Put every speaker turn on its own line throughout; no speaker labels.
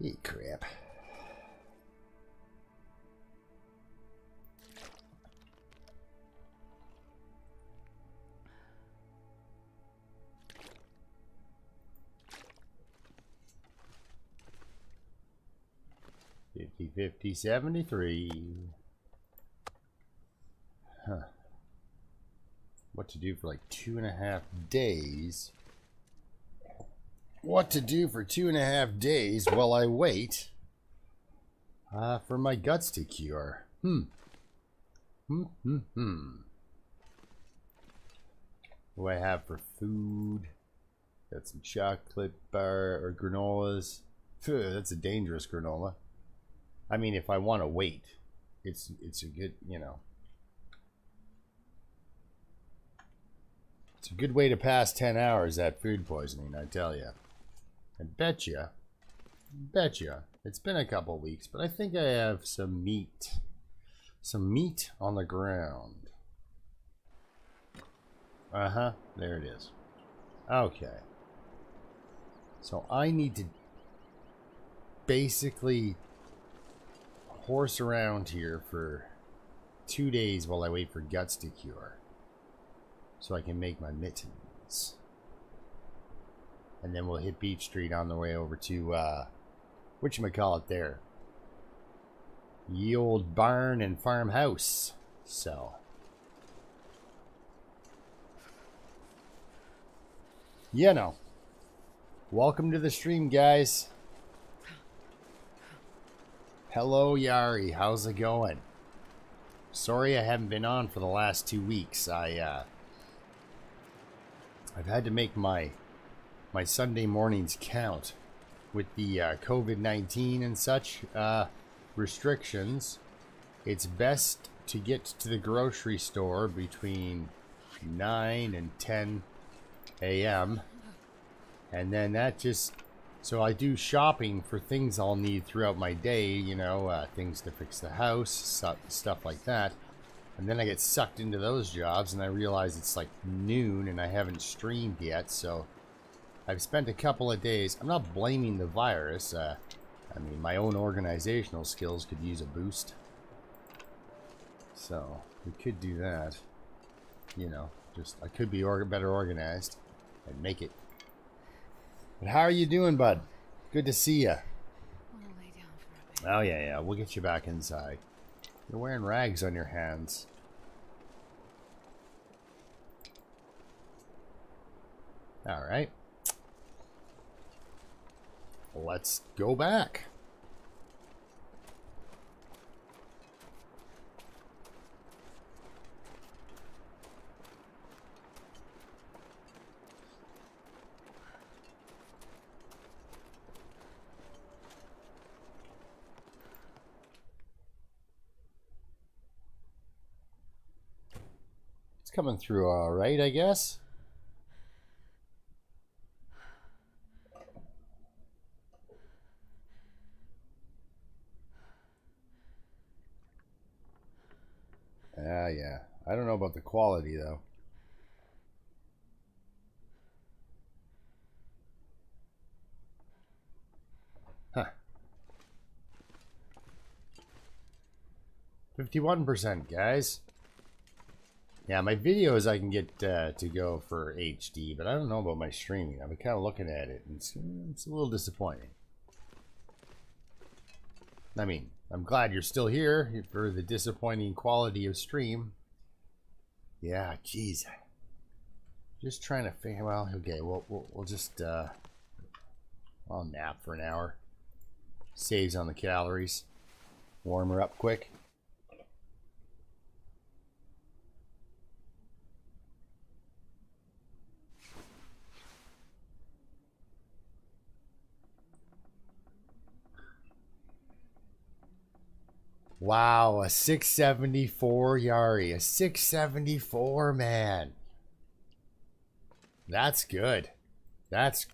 Eat crap. $50, 73. Huh. What to do for like 2.5 days? What to do for 2.5 days while I wait for my guts to cure? What do I have for food? Got some chocolate bar or granolas. Phew, that's a dangerous granola. I mean, if I want to wait, it's a good, you know. It's a good way to pass 10 hours, that food poisoning, I tell you. I betcha. It's been a couple weeks, but I think I have some meat. Some meat on the ground. Uh-huh, there it is. Okay. So I need to basically horse around here for 2 days while I wait for guts to cure. So I can make my mittens. And then we'll hit Beach Street on the way over to, whatchamacallit there. Ye old barn and farmhouse. So. You know. Welcome to the stream, guys. Hello, Yari. How's it going? Sorry I haven't been on for the last 2 weeks. I've had to make my Sunday mornings count with the COVID-19 and such restrictions. It's best to get to the grocery store between 9 and 10 a.m. and then that just, so I do shopping for things I'll need throughout my day, you know, things to fix the house, stuff like that. And then I get sucked into those jobs and I realize it's like noon and I haven't streamed yet. So I've spent a couple of days. I'm not blaming the virus. I mean, my own organizational skills could use a boost. So we could do that. You know, just I could be better organized and make it. But how are you doing, bud? Good to see you. Oh, yeah. We'll get you back inside. You're wearing rags on your hands. All right. Let's go back. Coming through all right, I guess. Yeah. I don't know about the quality, though. Huh. 51%, guys. Yeah, my videos I can get to go for HD, but I don't know about my streaming. I've been kind of looking at it, and it's a little disappointing. I mean, I'm glad you're still here for the disappointing quality of stream. Yeah, geez. Just trying to figure. Well, okay, we'll just I'll nap for an hour. Saves on the calories. Warm her up quick. Wow, a 674 Yari. A 674, man. That's good. That's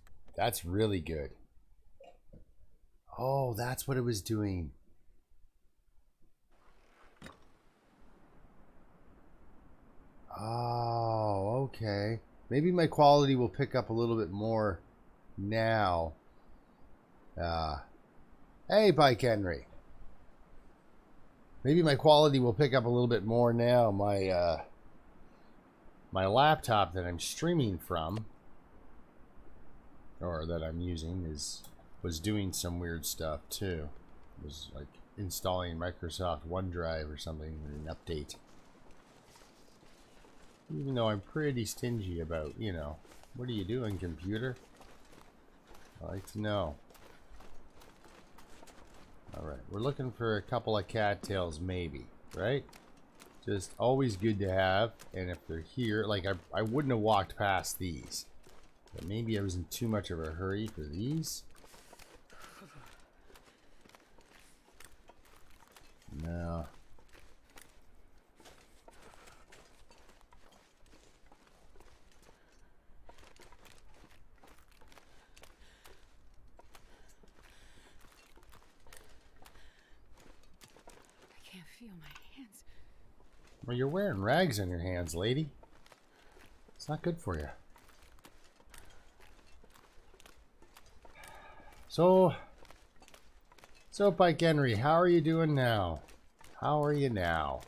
really good. Oh, that's what it was doing. Oh, okay. Maybe my quality will pick up a little bit more now. Hey, Bike Henry. Maybe my quality will pick up a little bit more now. My laptop that I'm streaming from, or that I'm using, was doing some weird stuff too. It was like installing Microsoft OneDrive or something, or an update. Even though I'm pretty stingy about, you know, what are you doing, computer? I like to know. Alright, we're looking for a couple of cattails, maybe, right? Just always good to have. And if they're here, like I wouldn't have walked past these. But maybe I was in too much of a hurry for these. No.
Feel my hands.
Well, you're wearing rags on your hands, lady. It's not good for you. So Bike Henry, how are you doing now? How are you now?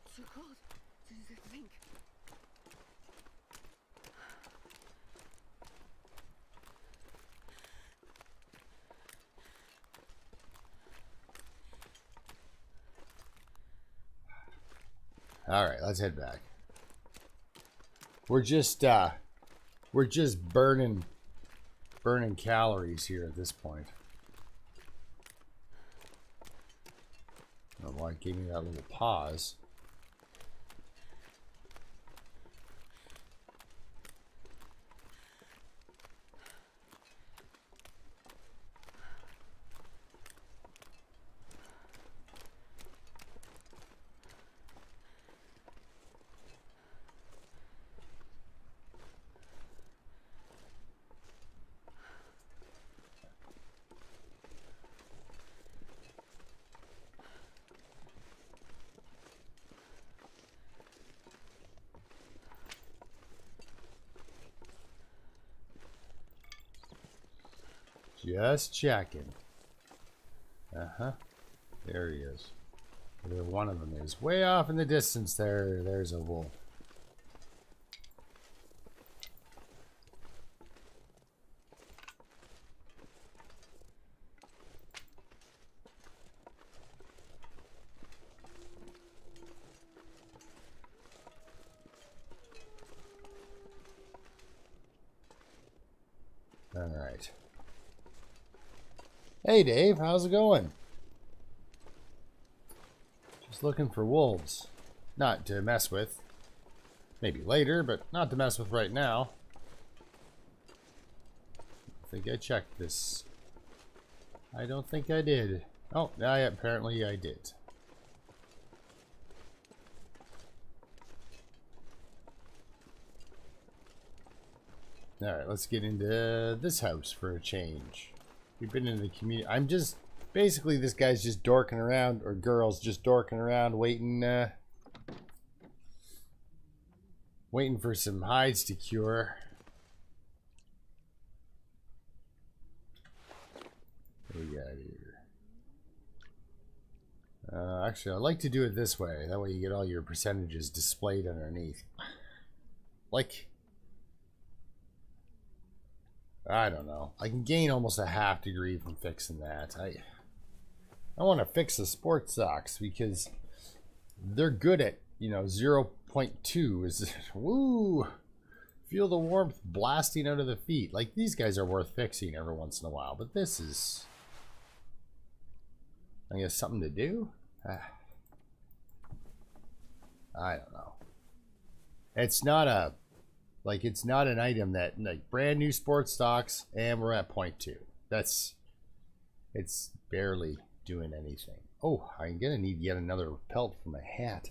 It's so cold. I think.
All right, let's head back. We're just burning calories here at this point. I don't know why it gave me that little pause. Just checking. Uh-huh. There he is. There one of them is. Way off in the distance there. There's a wolf. All right. Hey Dave, how's it going? Just looking for wolves. Not to mess with. Maybe later, but not to mess with right now. I think I checked this. I don't think I did. Oh, apparently I did. Alright, let's get into this house for a change. We've been in the community. I'm just... Basically, this guy's just dorking around, or girl's just dorking around, waiting for some hides to cure. What do we got here? Actually, I like to do it this way. That way you get all your percentages displayed underneath. Like... I don't know. I can gain almost a ½ degree from fixing that. I want to fix the sports socks because they're good at, you know, 0.2 is woo. Feel the warmth blasting out of the feet. Like, these guys are worth fixing every once in a while, but this is, I guess, something to do. I don't know. It's not a it's not an item that, like, brand new sports stocks, and we're at 0.2. It's barely doing anything. Oh, I'm gonna need yet another pelt for my hat.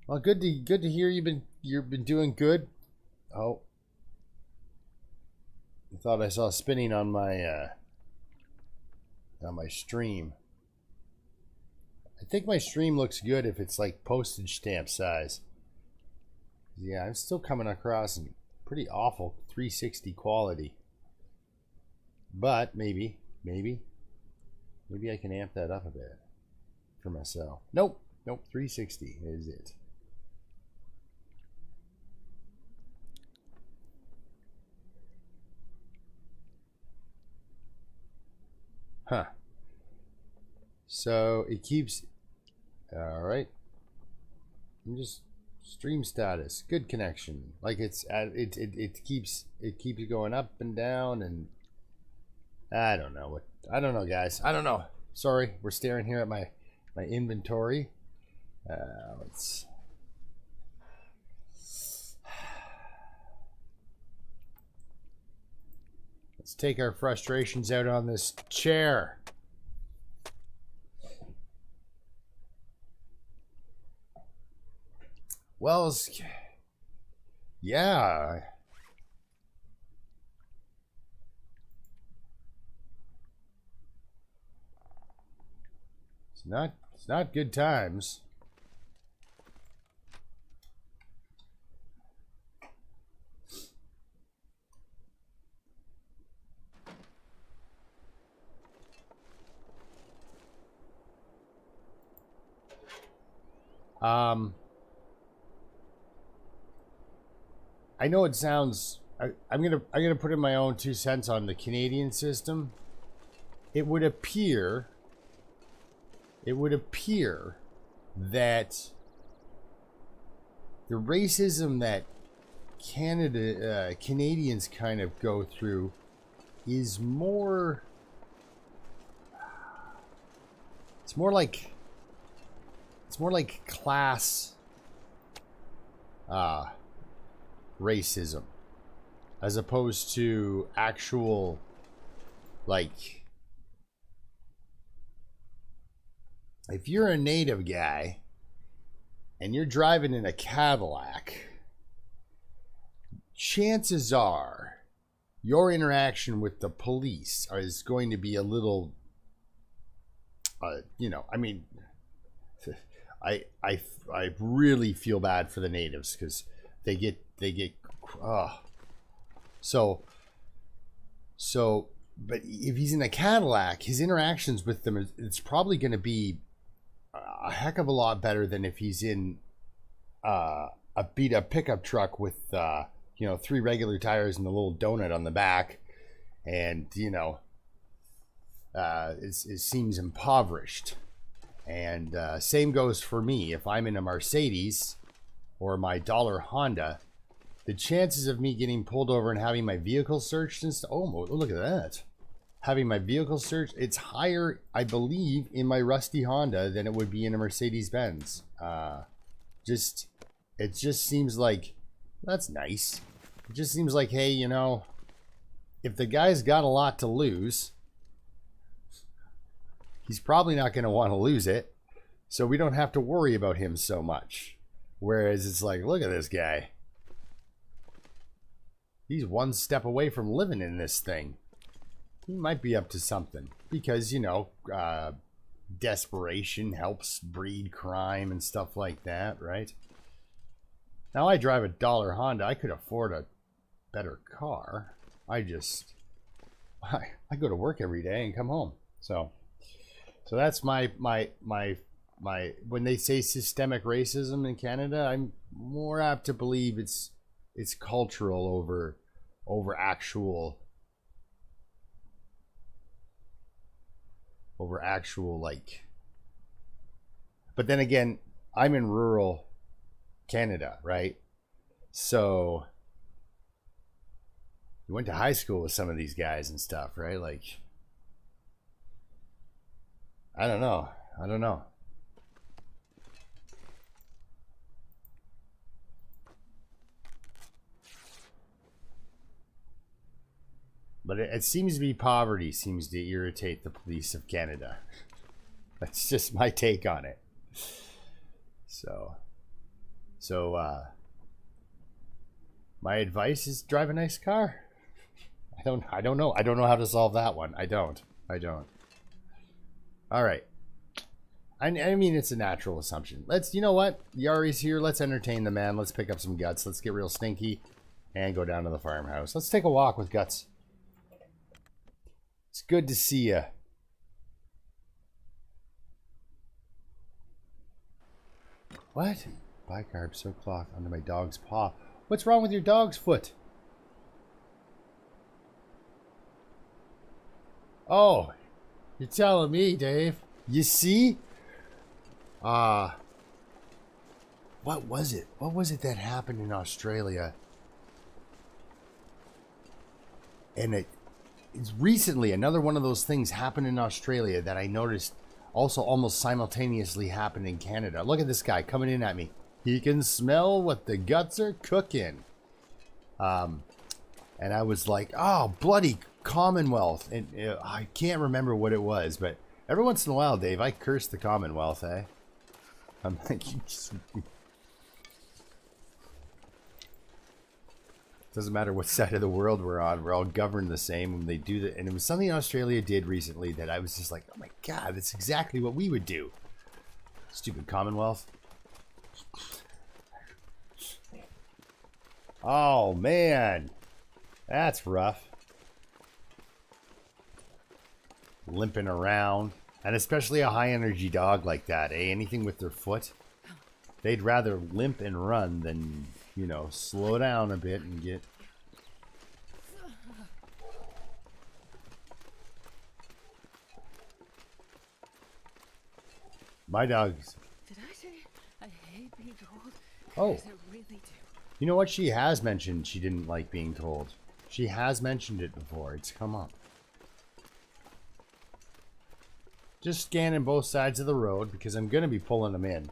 Well, good to hear you've been doing good. Oh, I thought I saw spinning on my stream. I think my stream looks good if it's like postage stamp size. Yeah, I'm still coming across in pretty awful 360 quality. But maybe I can amp that up a bit for myself. Nope, 360 is it. Huh. So it keeps. All right. I'm just stream status, good connection. Like it keeps going up and down, and I don't know guys. I don't know. Sorry, we're staring here at my inventory. Let's take our frustrations out on this chair. Well, yeah. It's not good times. I know it sounds. I'm gonna put in my own 2 cents on the Canadian system. It would appear that the racism that Canadians kind of go through is more. It's more like class racism as opposed to actual, like, if you're a native guy and you're driving in a Cadillac, chances are your interaction with the police is going to be a little, I mean, I really feel bad for the natives because they get but if he's in a Cadillac, his interactions with them, it's probably going to be a heck of a lot better than if he's in a beat up pickup truck with 3 regular tires and a little donut on the back, and it seems impoverished. And same goes for me. If I'm in a Mercedes or my dollar Honda, the chances of me getting pulled over and having my vehicle searched and stuff, oh, look at that. Having my vehicle searched, it's higher, I believe, in my rusty Honda than it would be in a Mercedes-Benz. It just seems like, that's nice. It just seems like, hey, if the guy's got a lot to lose, he's probably not going to want to lose it, so we don't have to worry about him so much. Whereas it's like, look at this guy. He's one step away from living in this thing. He might be up to something because, desperation helps breed crime and stuff like that, right? Now, I drive a dollar Honda. I could afford a better car. I go to work every day and come home. So that's my when they say systemic racism in Canada, I'm more apt to believe it's cultural over actual like. But then again, I'm in rural Canada, right? So you went to high school with some of these guys and stuff, right? Like, I don't know. But it seems to be poverty seems to irritate the police of Canada. That's just my take on it. So my advice is drive a nice car. I don't know. I don't know how to solve that one. I don't. All right. I mean, it's a natural assumption. You know what? Yari's here. Let's entertain the man. Let's pick up some Guts. Let's get real stinky and go down to the farmhouse. Let's take a walk with Guts. It's good to see you. What? Bicarb, so cloth under my dog's paw. What's wrong with your dog's foot? Oh, you're telling me, Dave. You see? What was it? What was it that happened in Australia? And it's recently, another one of those things happened in Australia that I noticed also almost simultaneously happened in Canada. Look at this guy coming in at me. He can smell what the Guts are cooking. And I was like, oh, bloody Commonwealth. And I can't remember what it was, but every once in a while, Dave, I curse the Commonwealth, eh? I'm like, doesn't matter what side of the world we're on. We're all governed the same when they do that. And it was something Australia did recently that I was just like, oh my God, that's exactly what we would do. Stupid Commonwealth. Oh, man. That's rough. Limping around. And especially a high-energy dog like that, eh? Anything with their foot. They'd rather limp and run than, you know, slow down a bit and get... My dog's...
Did I say I hate being told?
Oh.
Because I really do.
You know what? She has mentioned she didn't like being told. She has mentioned it before. It's come up. Just scanning both sides of the road because I'm going to be pulling them in.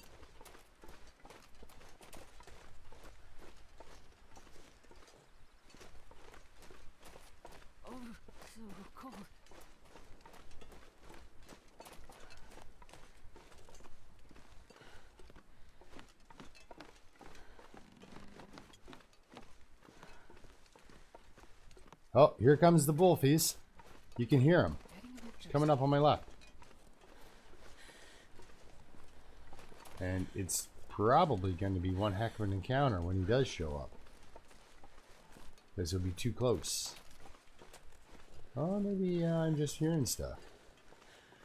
Oh, so cold.
Oh, here comes the bullfies. You can hear him. He's coming up on my left. And it's probably going to be one heck of an encounter when he does show up. Because he'll be too close. Oh, maybe I'm just hearing stuff.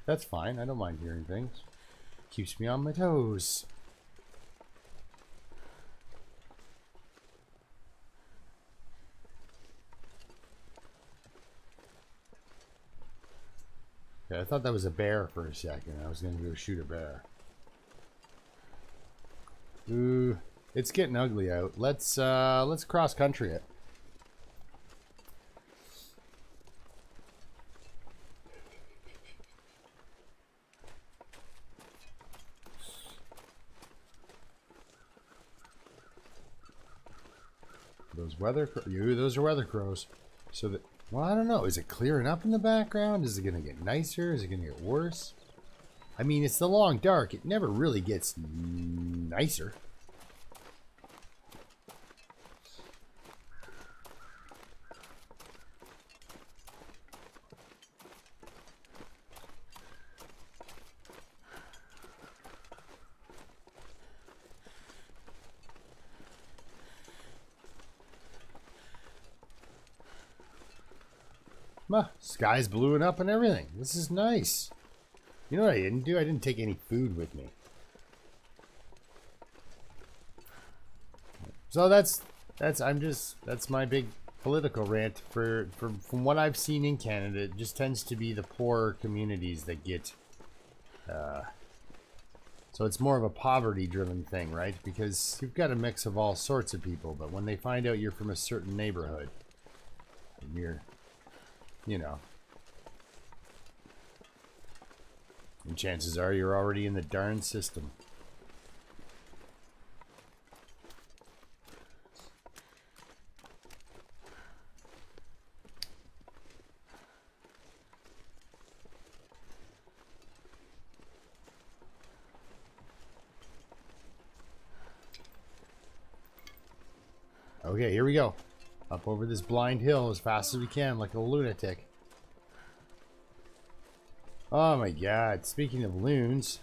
That's fine. I don't mind hearing things. Keeps me on my toes. Yeah, I thought that was a bear for a second. I was going to go shoot a bear. Ooh, it's getting ugly out. Let's cross country it. Those those are weather crows. So that, well, I don't know. Is it clearing up in the background? Is it gonna get nicer? Is it gonna get worse? I mean, it's the long dark. It never really gets nicer. Sky's bluing up and everything. This is nice. You know what I didn't do? I didn't take any food with me. So that's my big political rant from what I've seen in Canada. It just tends to be the poorer communities that get so it's more of a poverty driven thing, right? Because you've got a mix of all sorts of people, but when they find out you're from a certain neighborhood, and you're, you know, and chances are you're already in the darn system. Okay, here we go. Up over this blind hill as fast as we can, like a lunatic. Oh my god, speaking of loons,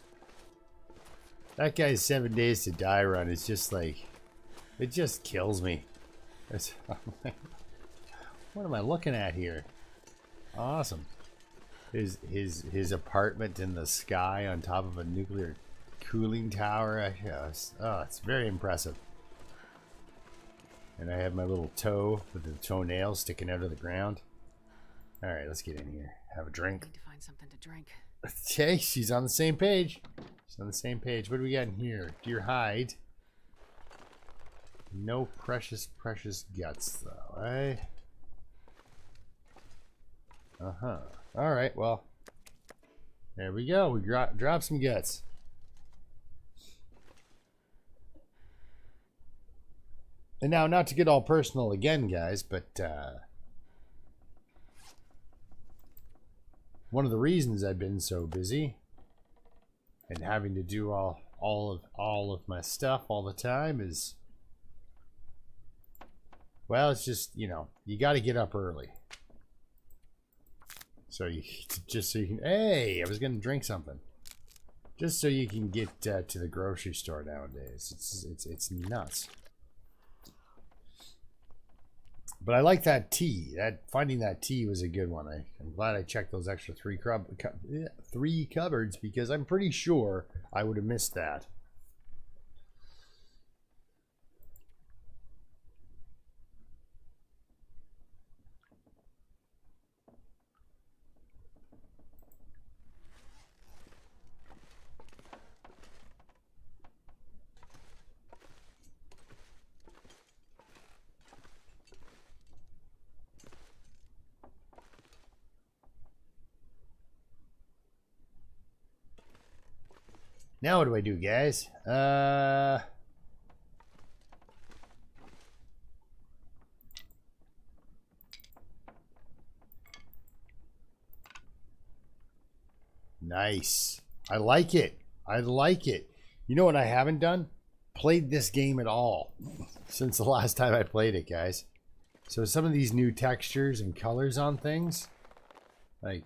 That guy's 7 days to die run is just like, it just kills me. It's, what am I looking at here? Awesome. His apartment in the sky on top of a nuclear cooling tower. Oh, it's very impressive. And I have my little toe with the toenail sticking out of the ground. All right, let's get in here. Have a drink.
Need to find something to drink.
Okay, she's on the same page. She's on the same page. What do we got in here? Deer hide. No precious guts, though, eh? Uh-huh. All right, well, there we go. We drop some guts. And now, not to get all personal again, guys, but one of the reasons I've been so busy and having to do all of my stuff all the time is, well, it's just, you know, you got to get up early. So you just so you can, hey, I was gonna drink something. Just so you can get to the grocery store nowadays. It's nuts. But I like that tea. Finding that tea was a good one. I'm glad I checked those extra three cupboards because I'm pretty sure I would have missed that. Now what do I do, guys? Nice. I like it. I like it. You know what I haven't done? Played this game at all since the last time I played it, guys. So some of these new textures and colors on things, like,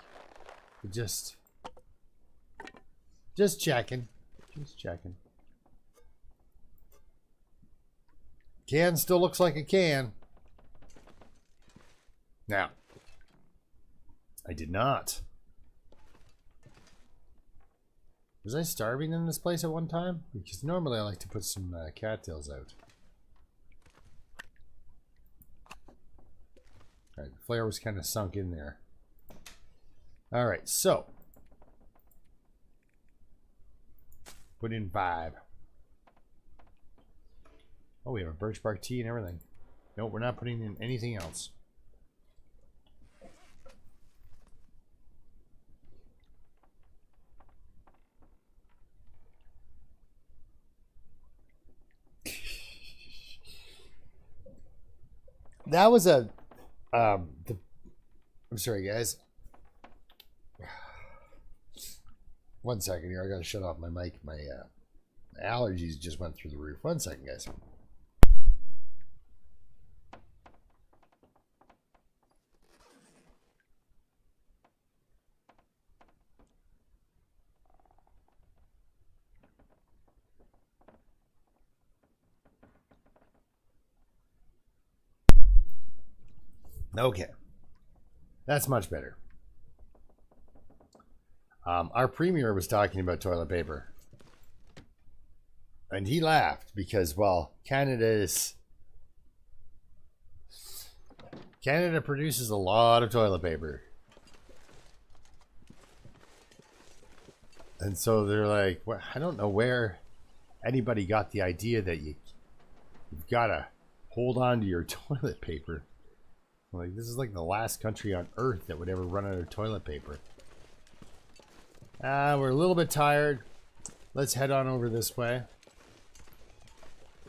just checking. Just checking. Can still looks like a can. Now, I did not. Was I starving in this place at one time? Because normally I like to put some cattails out. Alright, the flare was kind of sunk in there. Alright, so. Put in 5. Oh, we have a birch bark tea and everything. Nope, we're not putting in anything else. That was a I'm sorry, guys. 1 second here. I gotta shut off my mic. My allergies just went through the roof. 1 second, guys. Okay. That's much better. Our premier was talking about toilet paper. And he laughed because, well, Canada produces a lot of toilet paper. And so they're like, well, I don't know where anybody got the idea that you've got to hold on to your toilet paper. Like, this is like the last country on earth that would ever run out of toilet paper. We're a little bit tired. Let's head on over this way.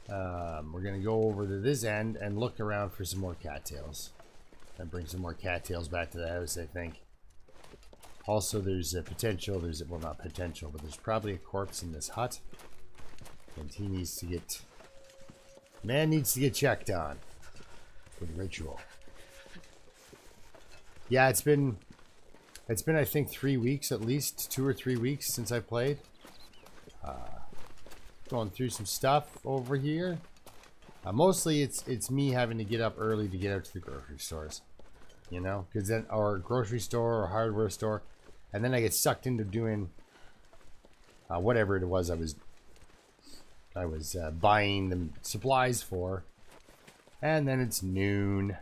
We're going to go over to this end and look around for some more cattails. And bring some more cattails back to the house, I think. Also, there's a potential, well, not potential, but there's probably a corpse in this hut. And he needs to get, man needs to get checked on. With ritual. Yeah, it's been I think 3 weeks at least, 2 or 3 weeks since I played. going through some stuff over here. Mostly it's me having to get up early to get out to the grocery stores, you know, because then our grocery store or hardware store, and then I get sucked into doing whatever it was I was buying the supplies for, and then it's noon.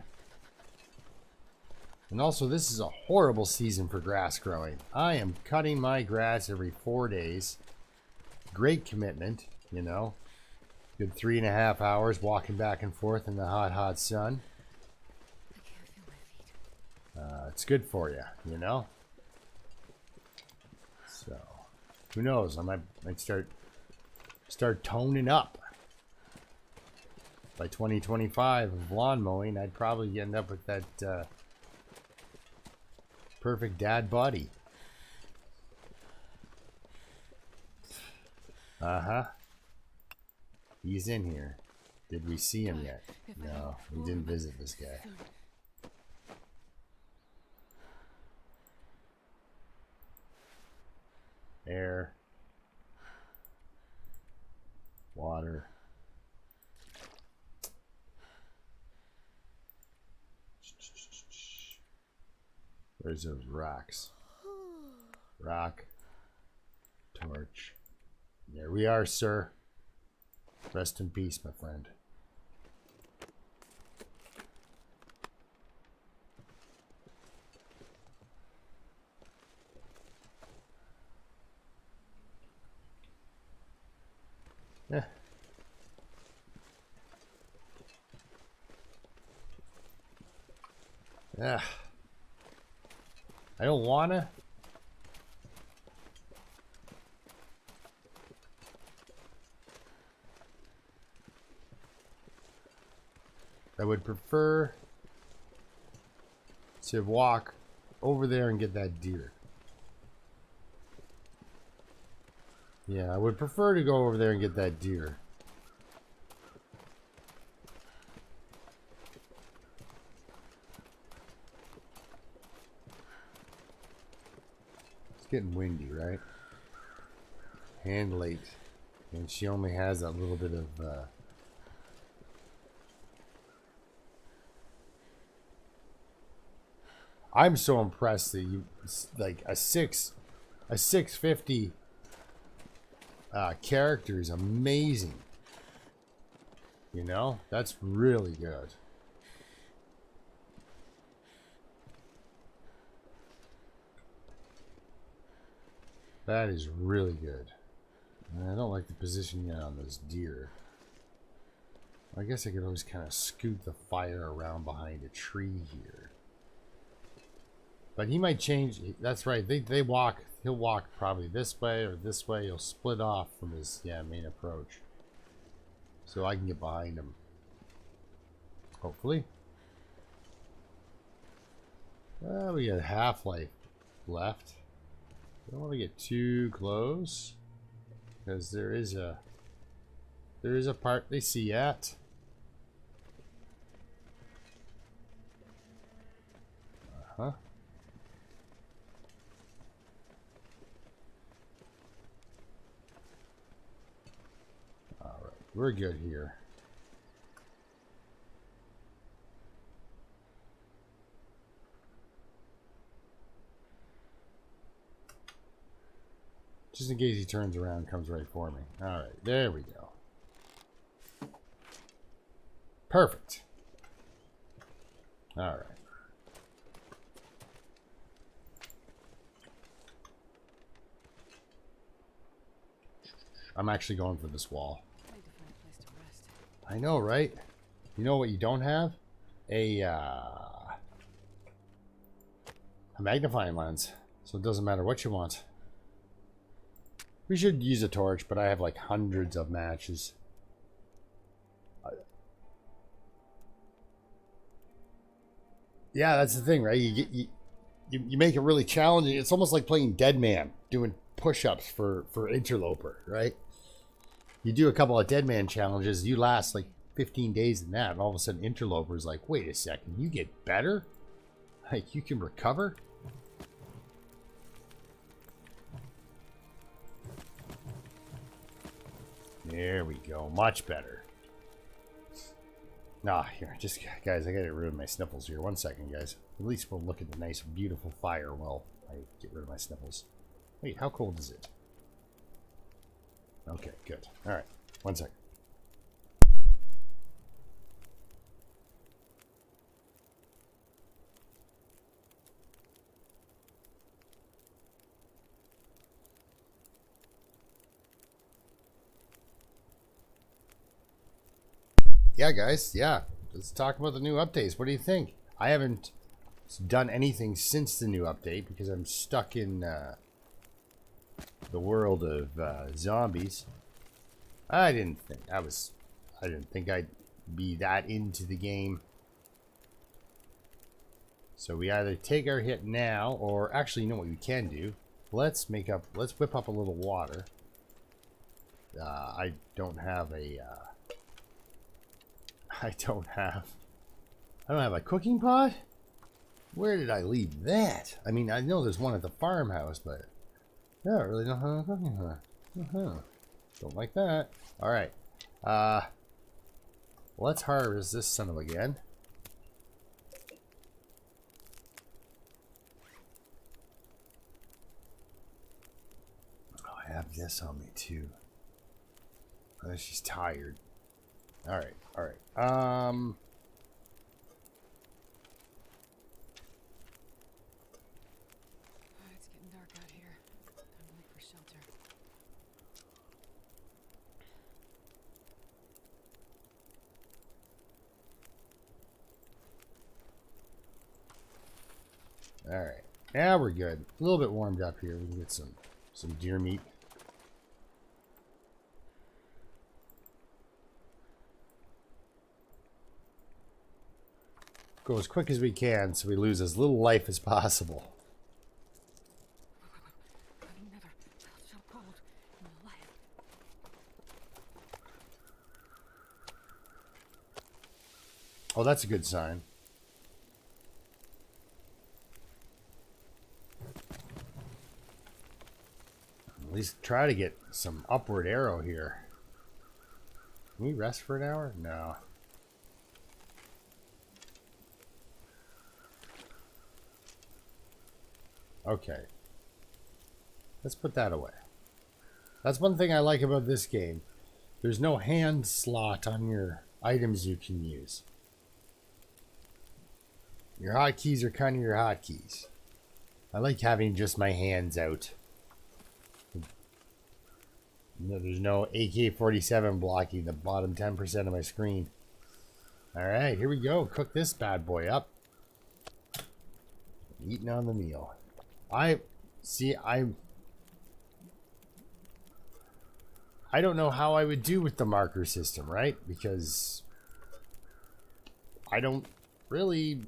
And also, this is a horrible season for grass growing. I am cutting my grass every 4 days. Great commitment, you know. Good 3.5 hours walking back and forth in the hot, hot sun.
I can't feel my feet.
It's good for you, you know. So, who knows? I might start toning up. By 2025 of lawn mowing, I'd probably end up with that perfect dad body. Uh-huh. He's in here. Did we see him yet? No, we didn't visit this guy. Air. Water. Where's those rocks? Rock. Torch. There we are, sir. Rest in peace, my friend. Yeah. Yeah. I don't wanna. I would prefer to walk over there and get that deer. Yeah, I would prefer to go over there and get that deer. It's getting windy, right? And late. And she only has a little bit of I'm so impressed that you like a 650 character is amazing. You know, that's really good. That is really good. I don't like the position yet on this deer. I guess I could always kind of scoot the fire around behind a tree here. But he might change. That's right. They walk. He'll walk probably this way or this way. He'll split off from his main approach. So I can get behind him. Hopefully. We got half-life left. Don't want to get too close, because there is a part they see at. Uh-huh. All right, we're good here. Just in case he turns around and comes right for me. All right, there we go. Perfect. All right. I'm actually going for this wall.
I need to find a place to rest.
I know, right? You know what you don't have? A magnifying lens. So it doesn't matter what you want. We should use a torch, but I have like hundreds of matches. Yeah, that's the thing, right? You make it really challenging. It's almost like playing Dead Man, doing push-ups for Interloper, right? You do a couple of Dead Man challenges, you last like 15 days in that, and all of a sudden Interloper's like, wait a second, you get better? Like, you can recover? There we go. Much better. Nah, here, just guys, I gotta ruin my sniffles here. 1 second, guys. At least we'll look at the nice, beautiful fire while I get rid of my sniffles. Wait, how cold is it? Okay, good. All right, 1 second. Yeah, guys, yeah. Let's talk about the new updates. What do you think? I haven't done anything since the new update because I'm stuck in the world of zombies. I didn't think I'd be that into the game. So we either take our hit now, or actually, you know what we can do? Let's whip up a little water. I don't have a a cooking pot? Where did I leave that? I mean, I know there's one at the farmhouse, but I don't really know how to cooking pot. Don't like that. Alright. Let's harvest this son of a gun. Oh, I have this on me too. Oh, she's tired. Alright, alright.
It's getting dark out here. Time to look for shelter.
Alright. Now we're good. A little bit warmed up here. We can get some deer meat. Go as quick as we can so we lose as little life as possible.
I've never felt so cold in my life.
Oh, that's a good sign. At least try to get some upward arrow here. Can we rest for an hour? No. Okay. Let's put that away. That's one thing I like about this game. There's no hand slot on your items you can use. Your hotkeys are kind of your hotkeys. I like having just my hands out. No, there's no AK-47 blocking the bottom 10% of my screen. Alright, here we go. Cook this bad boy up. Eating on the meal. I don't know how I would do with the marker system, right? Because I don't really...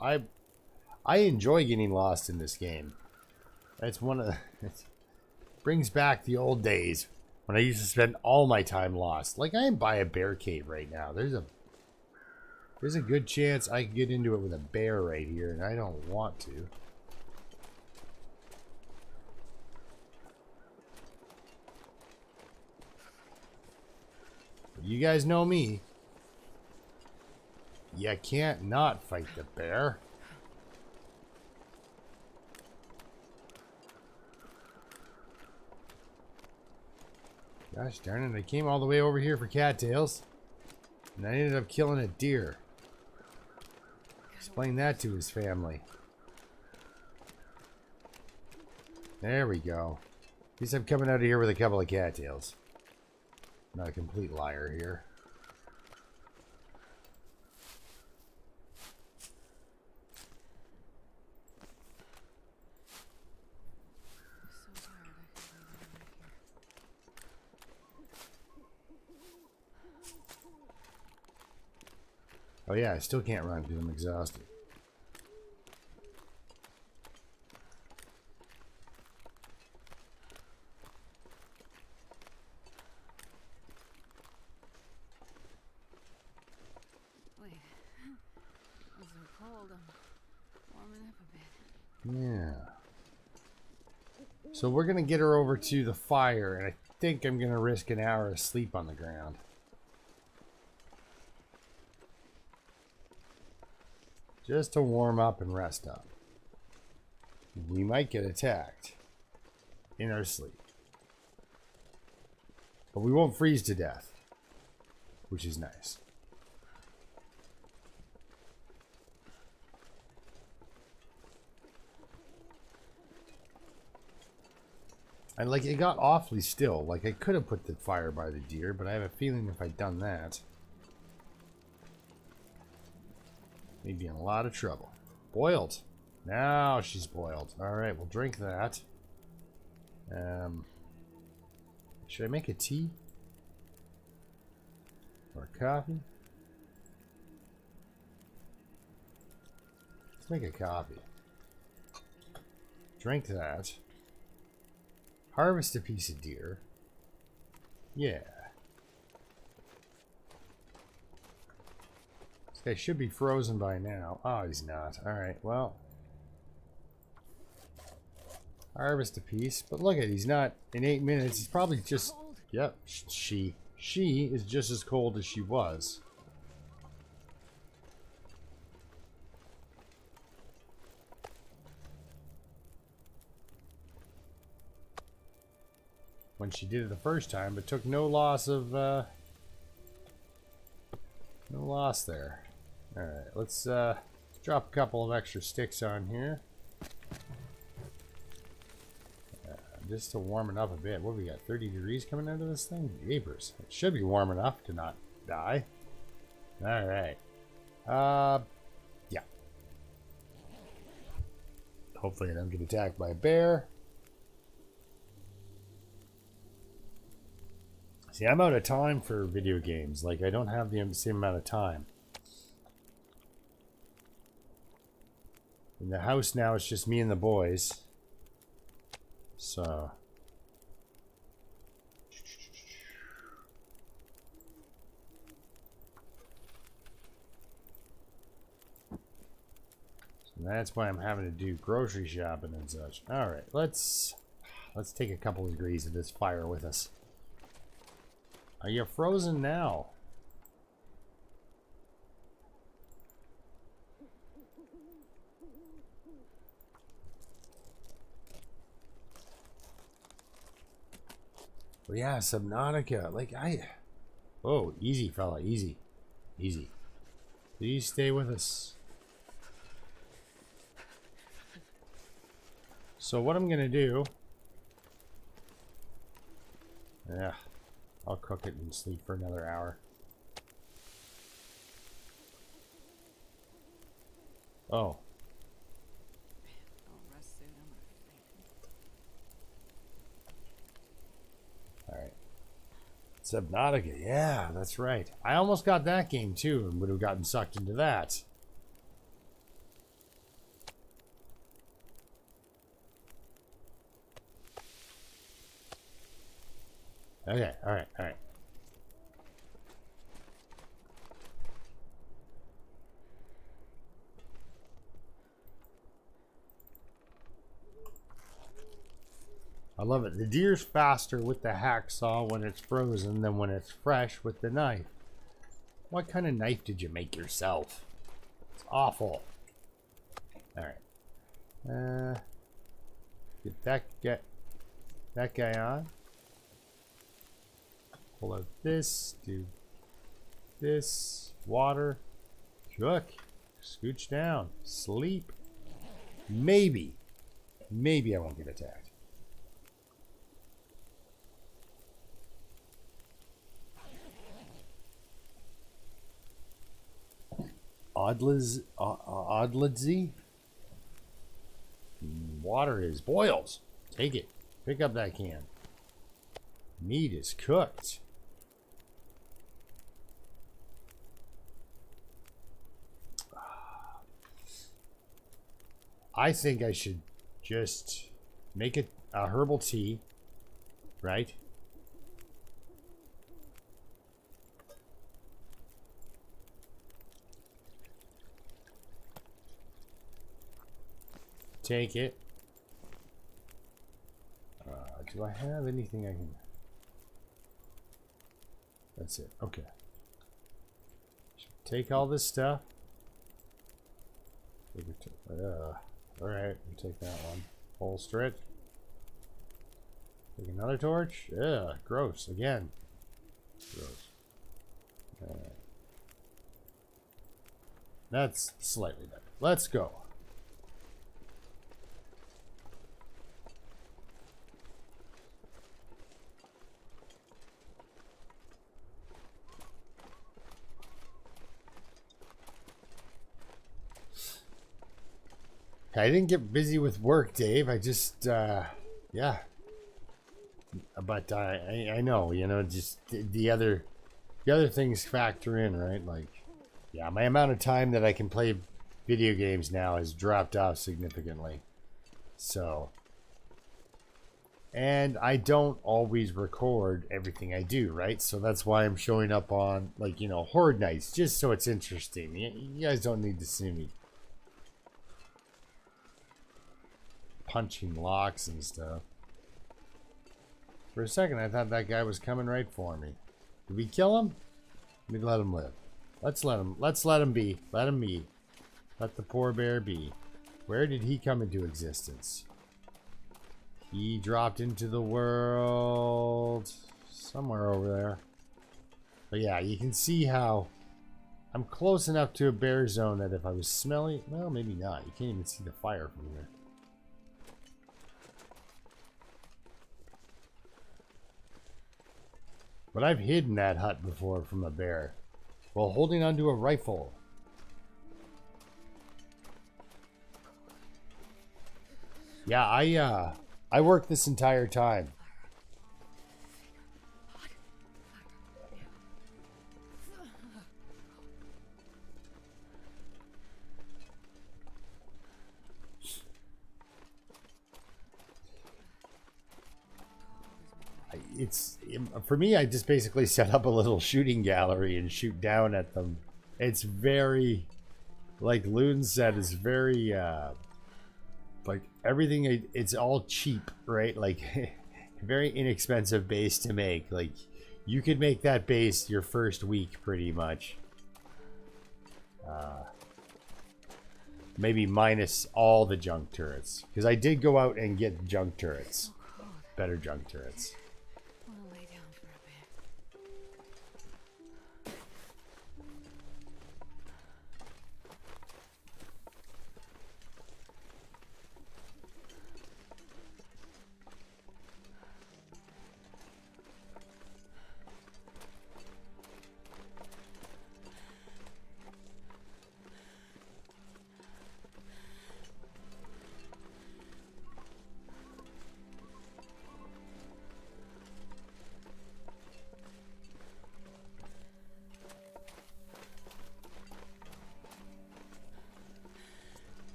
I enjoy getting lost in this game. That's one of the... It brings back the old days when I used to spend all my time lost. Like, I am by a bear cave right now. There's a good chance I could get into it with a bear right here, and I don't want to. But you guys know me. You can't not fight the bear. Gosh darn it, I came all the way over here for cattails. And I ended up killing a deer. Explain that to his family. There we go. At least I'm coming out of here with a couple of cattails. Not a complete liar here.
I'm so tired. I could lay down right here.
Oh yeah, I still can't run because I'm exhausted.
Wait. It's so cold. I'm warming up a bit.
Yeah. So we're gonna get her over to the fire, and think I'm gonna risk an hour of sleep on the ground. Just to warm up and rest up. We might get attacked in our sleep. But we won't freeze to death, which is nice. And like, it got awfully still. Like, I could have put the fire by the deer, but I have a feeling if I'd done that, we'd be in a lot of trouble. Boiled. Now she's boiled. Alright, we'll drink that. Should I make a tea? Or coffee? Let's make a coffee. Drink that. Harvest a piece of deer. Yeah. This guy should be frozen by now. Oh, he's not. Alright, well. Harvest a piece. But look at it, he's not in 8 minutes. He's probably just... Yep, she is just as cold as she was. When she did it the first time, but took no loss of, no loss there. Alright, let's drop a couple of extra sticks on here. Just to warm it up a bit. What do we got? 30 degrees coming out of this thing? Jeepers. It should be warm enough to not die. Alright. Yeah. Hopefully I don't get attacked by a bear. See, I'm out of time for video games. Like, I don't have the same amount of time. In the house now, it's just me and the boys. So... that's why I'm having to do grocery shopping and such. Alright, let's take a couple of degrees of this fire with us. Are you frozen now? Well, yeah, Subnautica. Like, oh, easy, fella. Easy. Easy. Please stay with us. So what I'm going to do... Yeah. I'll cook it and sleep for another hour. Oh. Alright. Subnautica, yeah, that's right. I almost got that game too and would have gotten sucked into that. Okay, alright, alright. I love it. The deer's faster with the hacksaw when it's frozen than when it's fresh with the knife. What kind of knife did you make yourself? It's awful. Alright. Get that guy on. Pull out this, do this, water, cook, scooch down, sleep. Maybe I won't get attacked. Oddlidsy? Water is boiled. Take it. Pick up that can. Meat is cooked. I think I should just make it a herbal tea, right? Take it. Do I have anything I can... That's it. Okay. Take all this stuff. Alright, we'll take that one. Holster it. Take another torch. Yeah, gross. Again. Gross. Alright. That's slightly better. Let's go. I didn't get busy with work, Dave. I just, yeah. But I know, you know, just the other things factor in, right? Like, yeah, my amount of time that I can play video games now has dropped off significantly. So, and I don't always record everything I do, right? So that's why I'm showing up on, like, you know, Horde Nights, just so it's interesting. You guys don't need to see me punching locks and stuff. For a second, I thought that guy was coming right for me. Did we kill him? Let me let him live. Let's let him be. Let him be. Let the poor bear be. Where did he come into existence? He dropped into the world somewhere over there. But yeah, you can see how I'm close enough to a bear zone that if I was smelly, well, maybe not. You can't even see the fire from here. But I've hidden that hut before from a bear while holding onto a rifle. Yeah, I worked this entire time. It's for me, I just basically set up a little shooting gallery and shoot down at them. It's very, like Loon said, is very like everything, it's all cheap, right? Like very inexpensive base to make. Like you could make that base your first week pretty much, maybe minus all the junk turrets, because I did go out and get junk turrets, better junk turrets.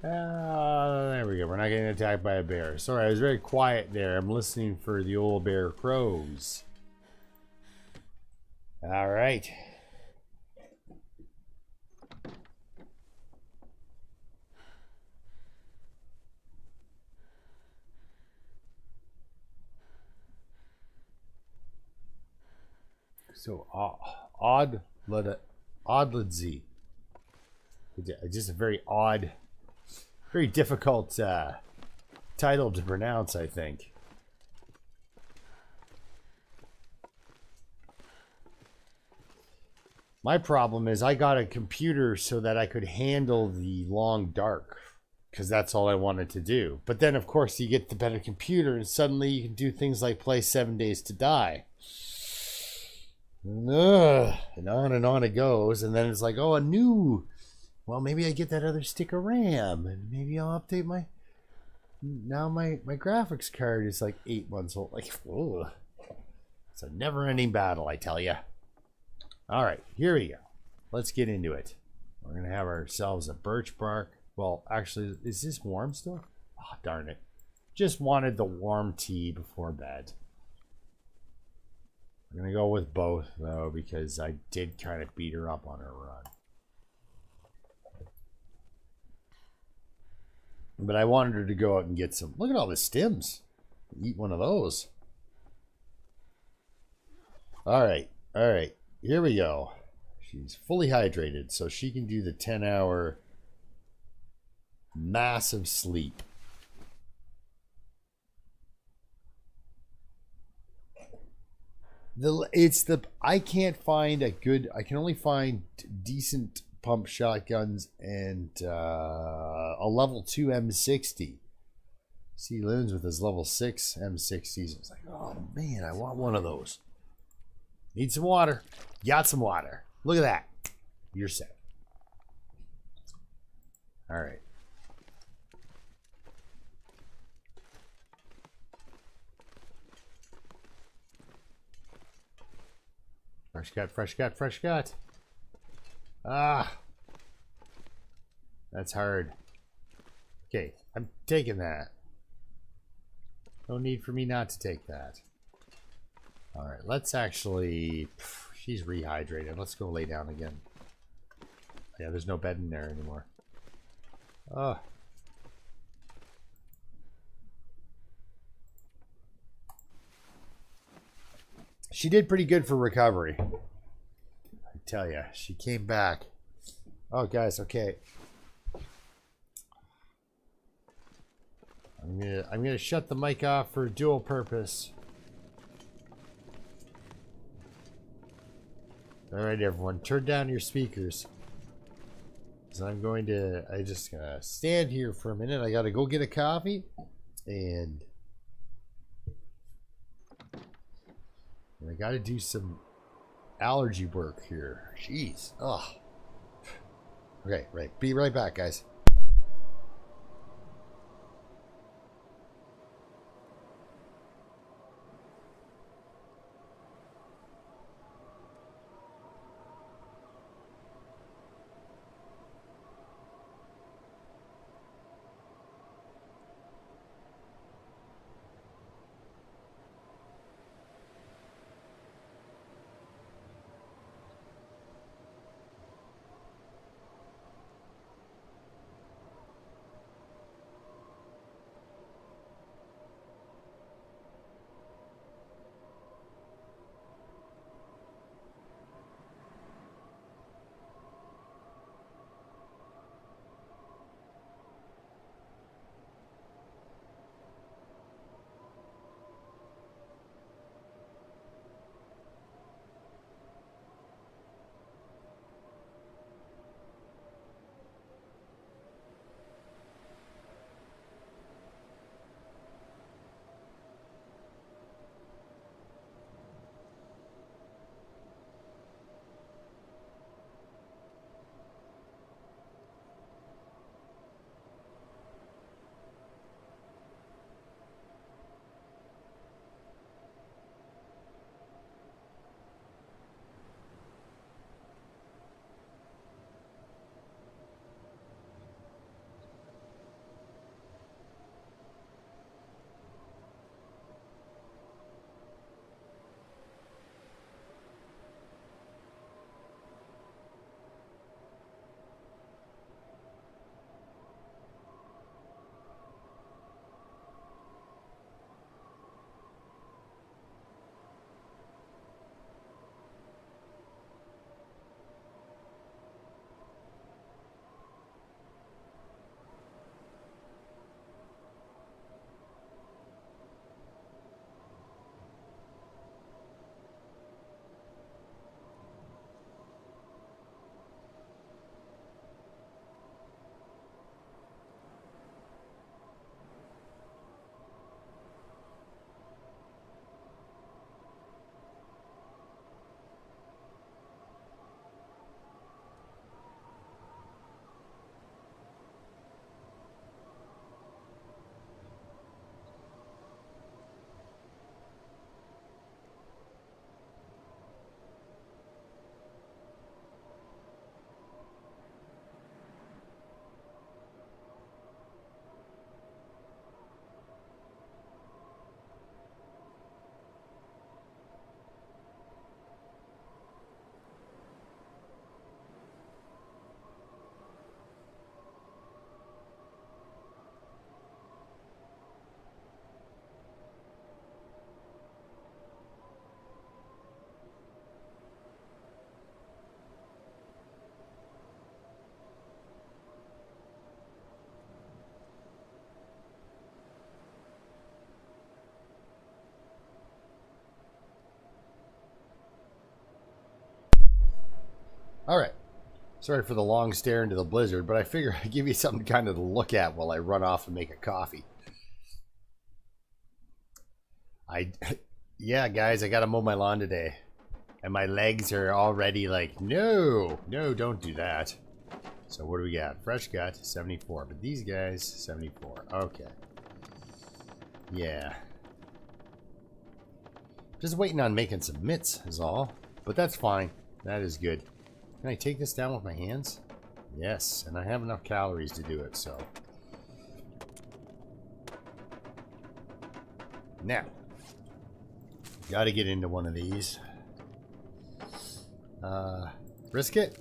There we go. We're not getting attacked by a bear. Sorry, I was very quiet there. I'm listening for the old bear crows. All right. So, Oddledzy. Just a very odd, very difficult title to pronounce, I think. My problem is I got a computer so that I could handle the long dark, because that's all I wanted to do. But then, of course, you get the better computer and suddenly you can do things like play 7 Days to Die. And on it goes. And then it's like, oh, well, maybe I get that other stick of RAM, and maybe I'll update my graphics card is like 8 months old. Like, ugh. It's a never-ending battle, I tell you. All right, here we go. Let's get into it. We're gonna have ourselves a birch bark. Well, actually, is this warm still? Oh, darn it. Just wanted the warm tea before bed. We're gonna go with both, though, because I did kind of beat her up on her run. But I wanted her to go out and get some. Look at all the stems. Eat one of those. All right. All right. Here we go. She's fully hydrated, so she can do the 10-hour massive sleep. I can't find a good. I can only find decent pump shotguns and a level 2 M60. See Loons with his level 6 M60s. I was like, oh man, I want one of those. Need some water. Got some water. Look at that. You're set. All right. Fresh cut, fresh cut, fresh cut. Ah. That's hard. Okay, I'm taking that. No need for me not to take that. Alright, let's actually... She's rehydrated. Let's go lay down again. Yeah, there's no bed in there anymore. Oh. She did pretty good for recovery. I tell you, she came back. Oh, guys, okay. I'm gonna shut the mic off for dual purpose. All right, everyone, turn down your speakers. So I just gonna stand here for a minute. I gotta go get a coffee, and I gotta do some allergy work here. Jeez. Ugh. Okay, right. Be right back, guys. Alright. Sorry for the long stare into the blizzard, but I figure I'd give you something kind of to look at while I run off and make a coffee. Yeah, guys, I gotta mow my lawn today. And my legs are already like, no, don't do that. So what do we got? Fresh cut, 74. But these guys, 74. Okay. Yeah. Just waiting on making some mitts is all. But that's fine. That is good. Can I take this down with my hands? Yes, and I have enough calories to do it, so. Now. Gotta get into one of these. Brisket?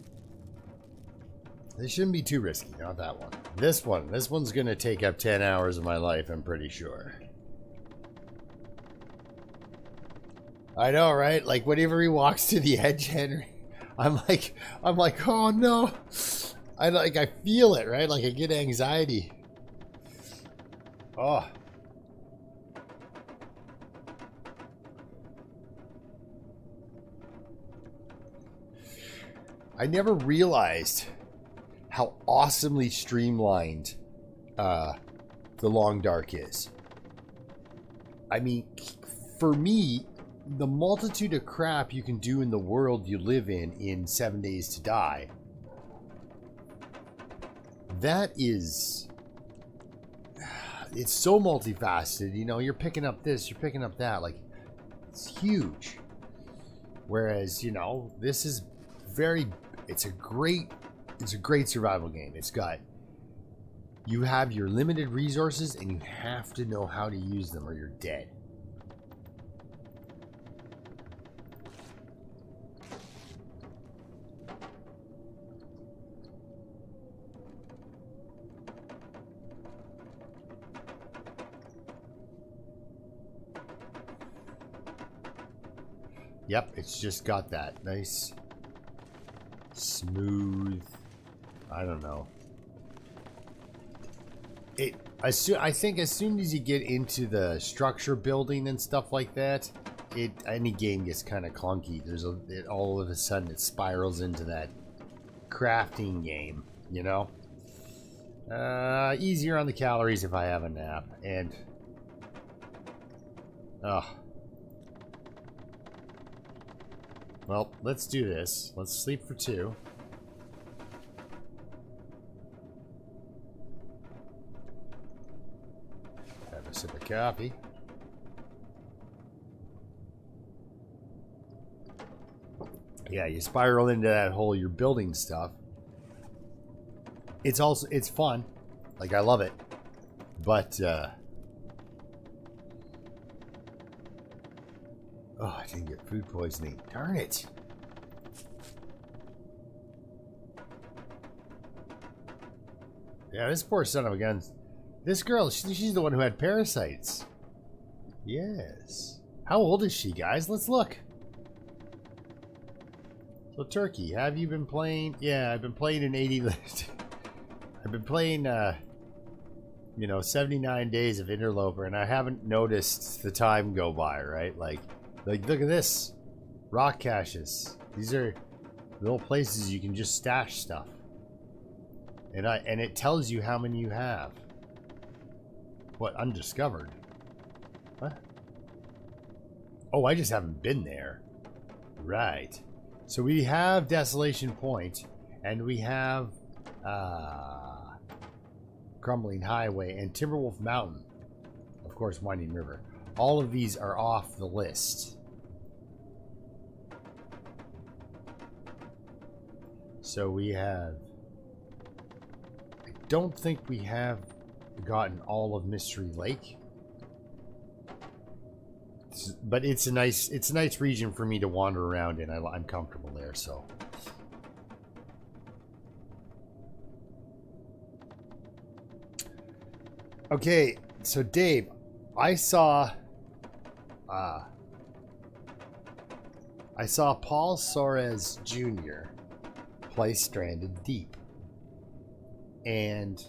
This shouldn't be too risky, not that one. This one's gonna take up 10 hours of my life, I'm pretty sure. I know, right? Like, whenever he walks to the edge, Henry, I'm like, oh no. I feel it, right? Like, I get anxiety. Oh. I never realized how awesomely streamlined the Long Dark is. I mean, for me, the multitude of crap you can do in the world you live in 7 Days to Die, that is, it's so multifaceted. You know, you're picking up this, you're picking up that, like, it's huge. Whereas, you know, this is it's a great survival game. It's got, you have your limited resources and you have to know how to use them or you're dead. Yep, it's just got that nice, smooth, I don't know. I think as soon as you get into the structure building and stuff like that, any game gets kind of clunky. All of a sudden it spirals into that crafting game, you know? Easier on the calories if I have a nap, and well, let's do this. Let's sleep for 2. Have a sip of coffee. Yeah, you spiral into that hole, you're building stuff. It's fun. Like, I love it. But, oh, I didn't get food poisoning. Darn it. Yeah, this poor son of a gun. This girl, she's the one who had parasites. Yes. How old is she, guys? Let's look. So, Turkey, have you been playing? Yeah, I've been playing in 80... I've been playing, you know, 79 days of Interloper, and I haven't noticed the time go by, right? Like, look at this. Rock caches. These are little places you can just stash stuff. And it tells you how many you have. What, undiscovered? What? Oh, I just haven't been there. Right. So we have Desolation Point, and we have Crumbling Highway and Timberwolf Mountain. Of course, Winding River. All of these are off the list. So we have... I don't think we have gotten all of Mystery Lake. But it's a nice region for me to wander around in. I'm comfortable there, so... Okay, so Dave, I saw Paul Soares Jr. play Stranded Deep, and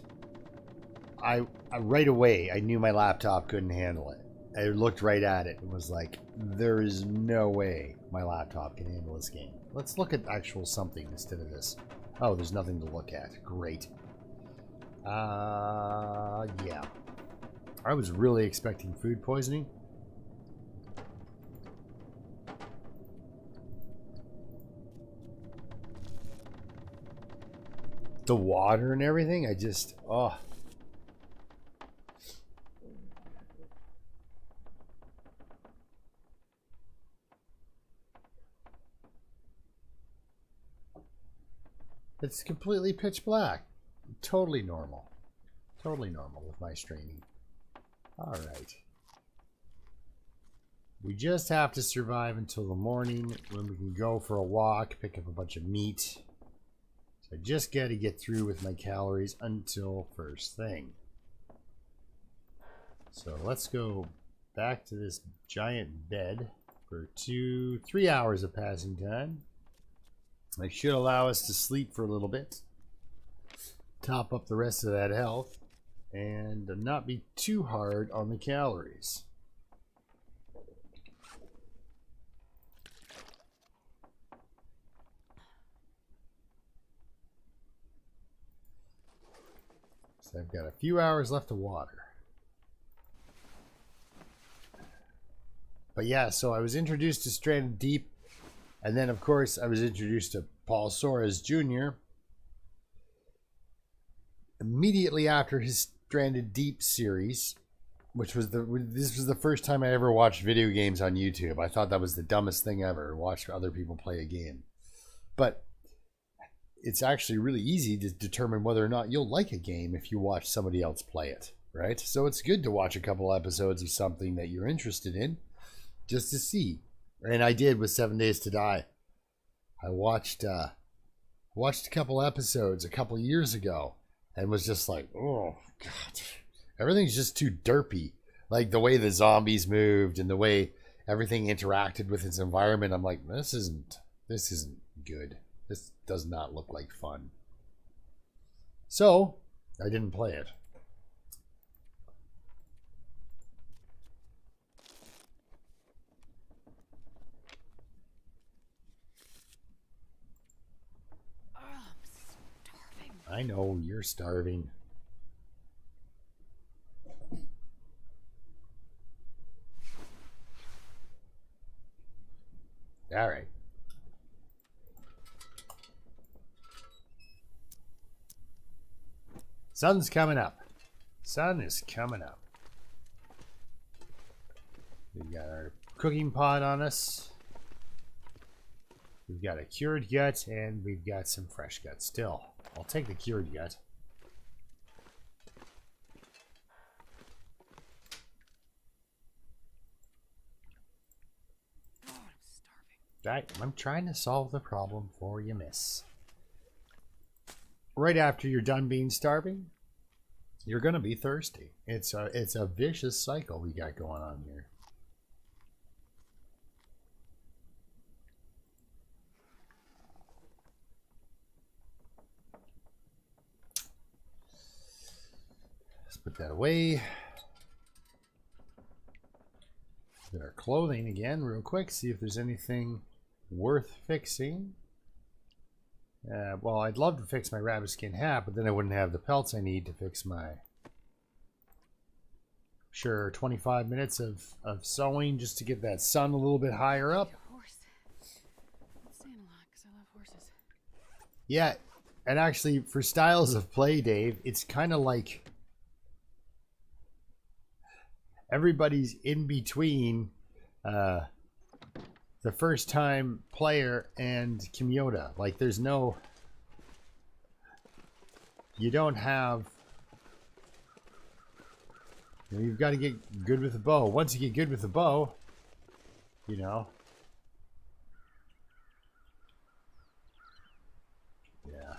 I right away I knew my laptop couldn't handle it. I looked right at it and was like, there is no way my laptop can handle this game. Let's look at actual something instead of this. Oh, there's nothing to look at. Great. Yeah. I was really expecting food poisoning. The water and everything, I just, oh. It's completely pitch black. Totally normal. Totally normal with my streaming. Alright. We just have to survive until the morning when we can go for a walk, pick up a bunch of meat. So I just got to get through with my calories until first thing. So let's go back to this giant bed for 3 hours of passing time. I should allow us to sleep for a little bit, top up the rest of that health, and not be too hard on the calories. So I've got a few hours left of water. But yeah, so I was introduced to Stranded Deep, and then of course I was introduced to Paul Soares Jr. immediately after his Stranded Deep series, which was this was the first time I ever watched video games on YouTube. I thought that was the dumbest thing ever, watch other people play a game. But it's actually really easy to determine whether or not you'll like a game if you watch somebody else play it, right? So it's good to watch a couple episodes of something that you're interested in just to see. And I did with 7 Days to Die. I watched a couple episodes a couple years ago and was just like, oh god, everything's just too derpy. Like the way the zombies moved and the way everything interacted with its environment. I'm like, this isn't good. This does not look like fun. So I didn't play it. I know you're starving. All right. Sun's coming up. Sun is coming up. We've got our cooking pot on us. We've got a cured gut and we've got some fresh gut still. I'll take the cured gut.
Oh, I'm starving.
I'm trying to solve the problem for you, miss. Right after you're done being starving, you're gonna be thirsty. It's a vicious cycle we got going on here. Put that away. Get our clothing again real quick, see if there's anything worth fixing. Well, I'd love to fix my rabbit skin hat, but then I wouldn't have the pelts I need to fix my 25 minutes of sewing just to get that sun a little bit higher up.
Horse. I'm saying a lot because I love horses.
Yeah, and actually for styles of play, Dave, it's kind of like everybody's in between the first time player and Kimyoda. Like there's no, you don't have, you've got to get good with the bow. Once you get good with the bow, you know, yeah,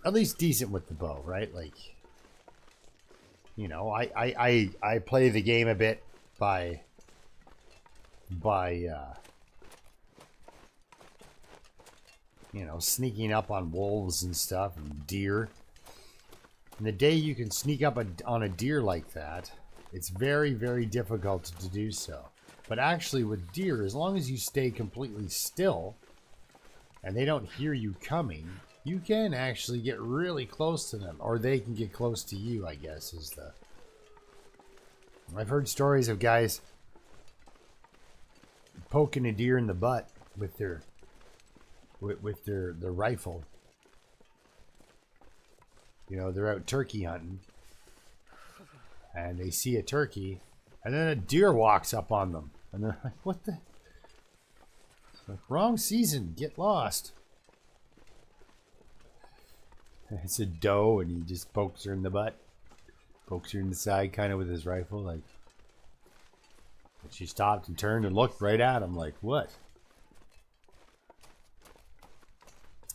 at least decent with the bow, right? Like, you know, I play the game a bit by you know, sneaking up on wolves and stuff and deer. And the day you can sneak up on a deer like that, it's very, very difficult to do so. But actually with deer, as long as you stay completely still and they don't hear you coming, you can actually get really close to them. Or they can get close to you, I guess, is the... I've heard stories of guys poking a deer in the butt with their rifle. You know, they're out turkey hunting and they see a turkey and then a deer walks up on them and they're like, what the? It's like, wrong season, get lost. It's a doe and he just pokes her in the butt, pokes her in the side kind of with his rifle, like. And she stopped and turned and looked right at him like, what?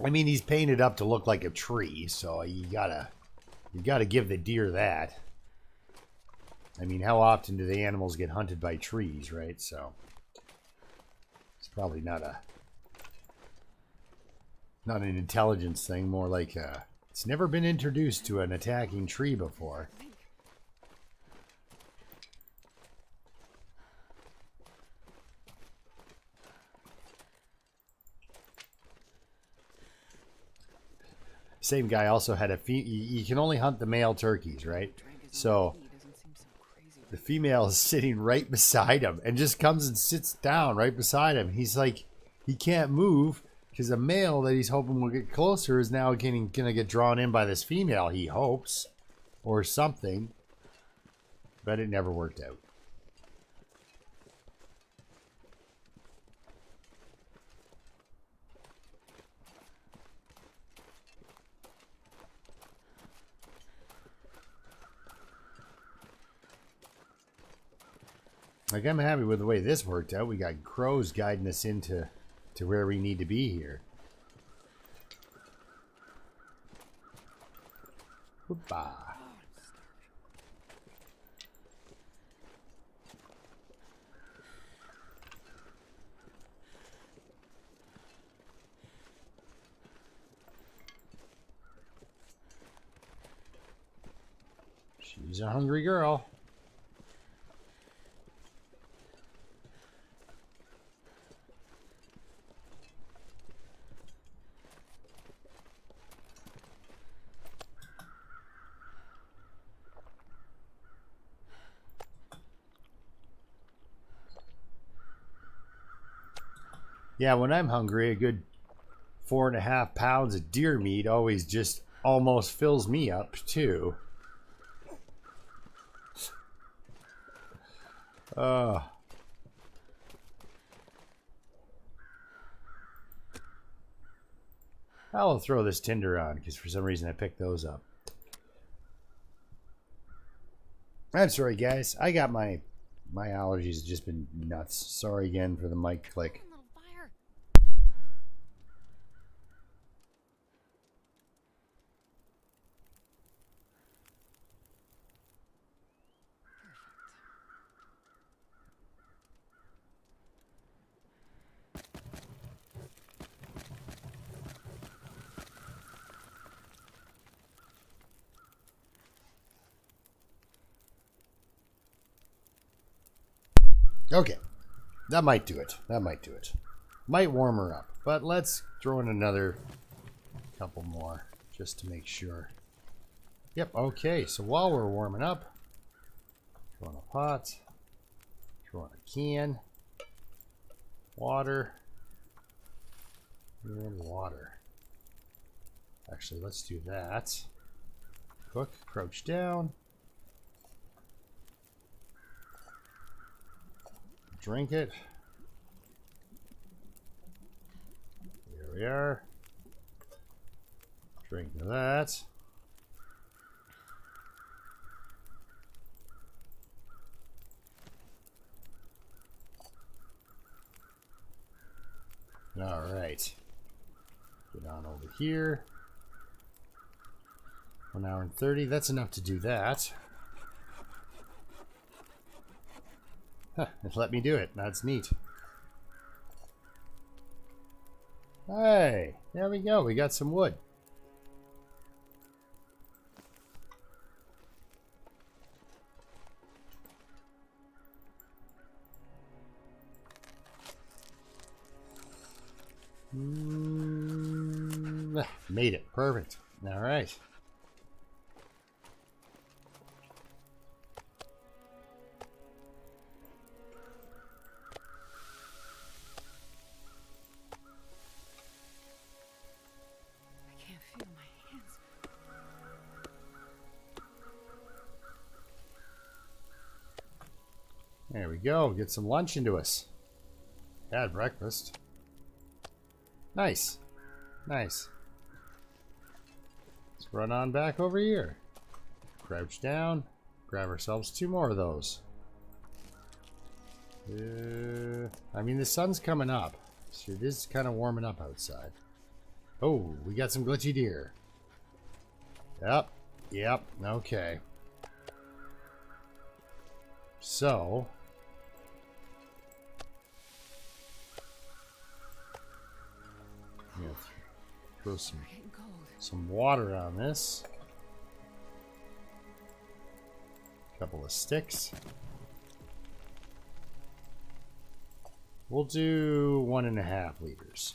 I mean, he's painted up to look like a tree, so you gotta give the deer that. I mean, how often do the animals get hunted by trees, right? So it's probably not an intelligence thing, more like it's never been introduced to an attacking tree before. Same guy also had you can only hunt the male turkeys, right? So the female is sitting right beside him and just comes and sits down right beside him. He's like, he can't move because the male that he's hoping will get closer is now gonna get drawn in by this female, he hopes, or something. But it never worked out. Like, I'm happy with the way this worked out. We got crows guiding us into where we need to be here. Whoopah. She's a hungry girl. Yeah, when I'm hungry, a good 4.5 pounds of deer meat always just almost fills me up, too. I'll throw this tinder on, because for some reason I picked those up. I'm sorry, guys. I got my allergies have just been nuts. Sorry again for the mic click. Okay, that might do it. That might do it. Might warm her up, but let's throw in another couple more just to make sure. Yep, okay, so while we're warming up, throw in a pot, throw in a can, water, and water. Actually, let's do that. Cook, crouch down. Drink it. Here we are. Drink that. All right. Get on over here. 1 hour and 30. That's enough to do that. Huh, let me do it. That's neat. Hey, there we go. We got some wood. Made it. Perfect. All right.
I can't feel my hands.
There we go. Get some lunch into us. Had breakfast. Nice. Nice. Let's run on back over here. Crouch down. Grab ourselves 2 more of those. I mean, the sun's coming up. So it is kind of warming up outside. Oh, we got some glitchy deer. Yep. Yep. Okay. So... yeah, throw some water on this. Couple of sticks. We'll do 1.5 liters.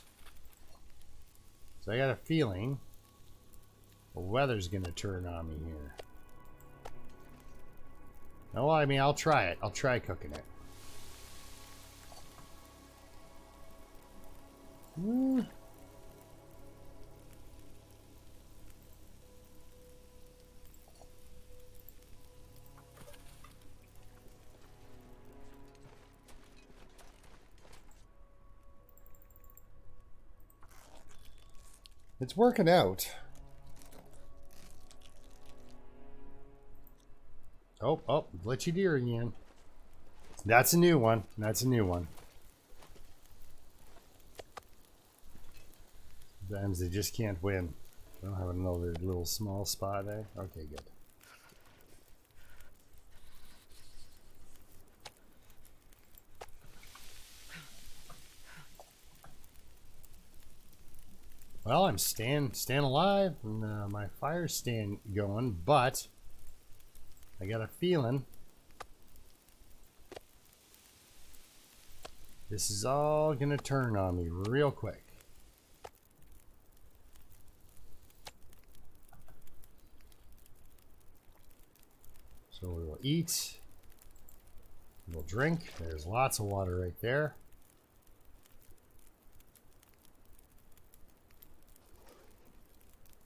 So I got a feeling the weather's gonna turn on me here. No, I mean, I'll try it. I'll try cooking it. It's working out. Oh, glitchy deer again. That's a new one. That's a new one. Sometimes they just can't win. I don't have another little small spot there. Okay, good. Well, I'm staying alive, and my fire's staying going, but I got a feeling this is all gonna turn on me real quick. So we'll eat, we'll drink. There's lots of water right there.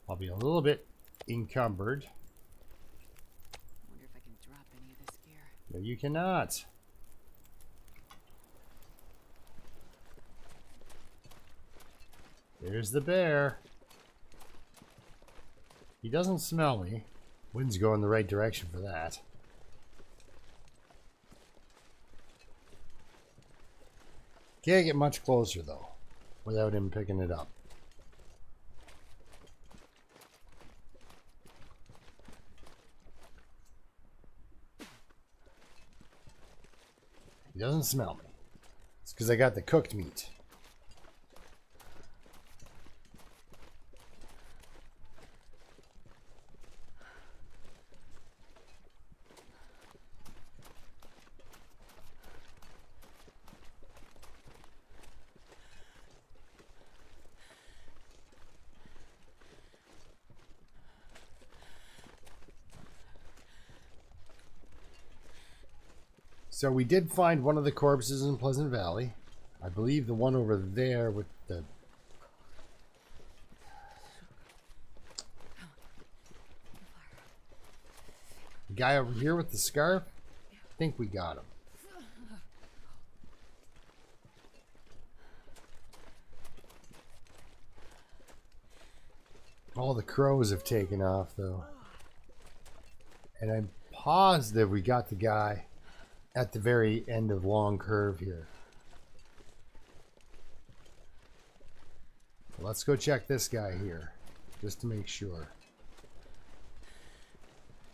I'll be a little bit encumbered.
I wonder if I can drop any of this gear.
No, you cannot. There's the bear. He doesn't smell me. Wind's going the right direction for that. Can't get much closer though, without him picking it up. He doesn't smell me. It's because I got the cooked meat. So we did find one of the corpses in Pleasant Valley. I believe the one over there with the guy over here with the scarf. I think we got him. All the crows have taken off though. And I'm positive we got the guy at the very end of Long Curve here. Let's go check this guy here, just to make sure.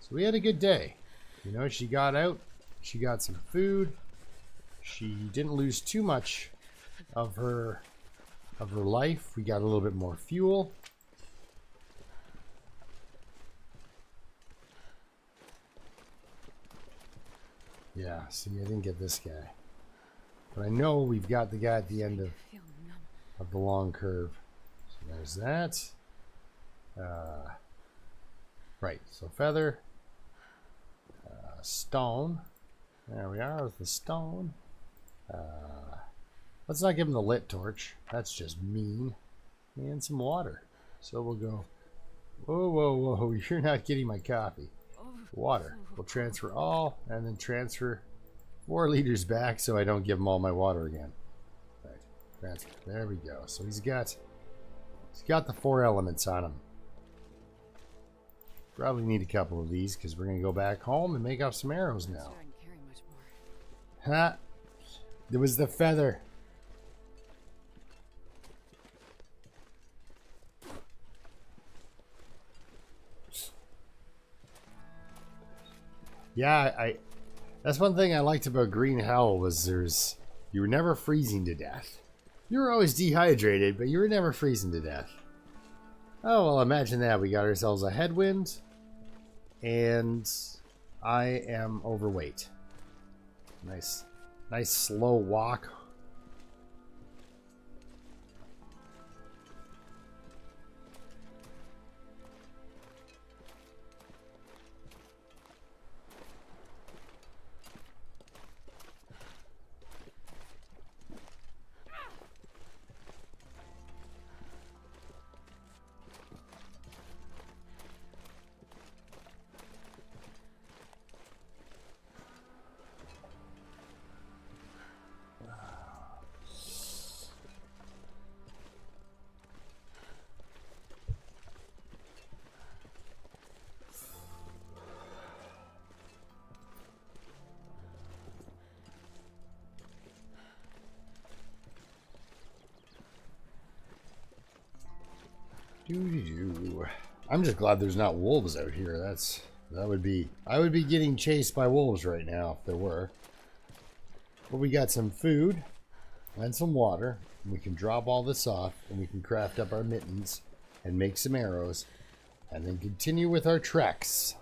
So we had a good day. You know, she got out, she got some food, she didn't lose too much of her life. We got a little bit more fuel. Yeah, see, I didn't get this guy. But I know we've got the guy at the end of of the long curve. So there's that. Right, so feather, stone. There we are with the stone. Let's not give him the lit torch. That's just mean. And some water. So we'll go. Whoa, whoa, whoa! You're not getting my coffee. Water. We'll transfer all, and then transfer 4 liters back, so I don't give him all my water again. Right, transfer. There we go. So he's got the 4 elements on him. Probably need a couple of these because we're gonna go back home and make up some arrows now. Ha! There was the feather. Yeah, that's one thing I liked about Green Hell was you were never freezing to death. You were always dehydrated, but you were never freezing to death. Oh, well, imagine that. We got ourselves a headwind, and I am overweight. Nice slow walk. I'm just glad there's not wolves out here. I would be getting chased by wolves right now if there were. But we got some food and some water. And we can drop all this off and we can craft up our mittens and make some arrows and then continue with our treks.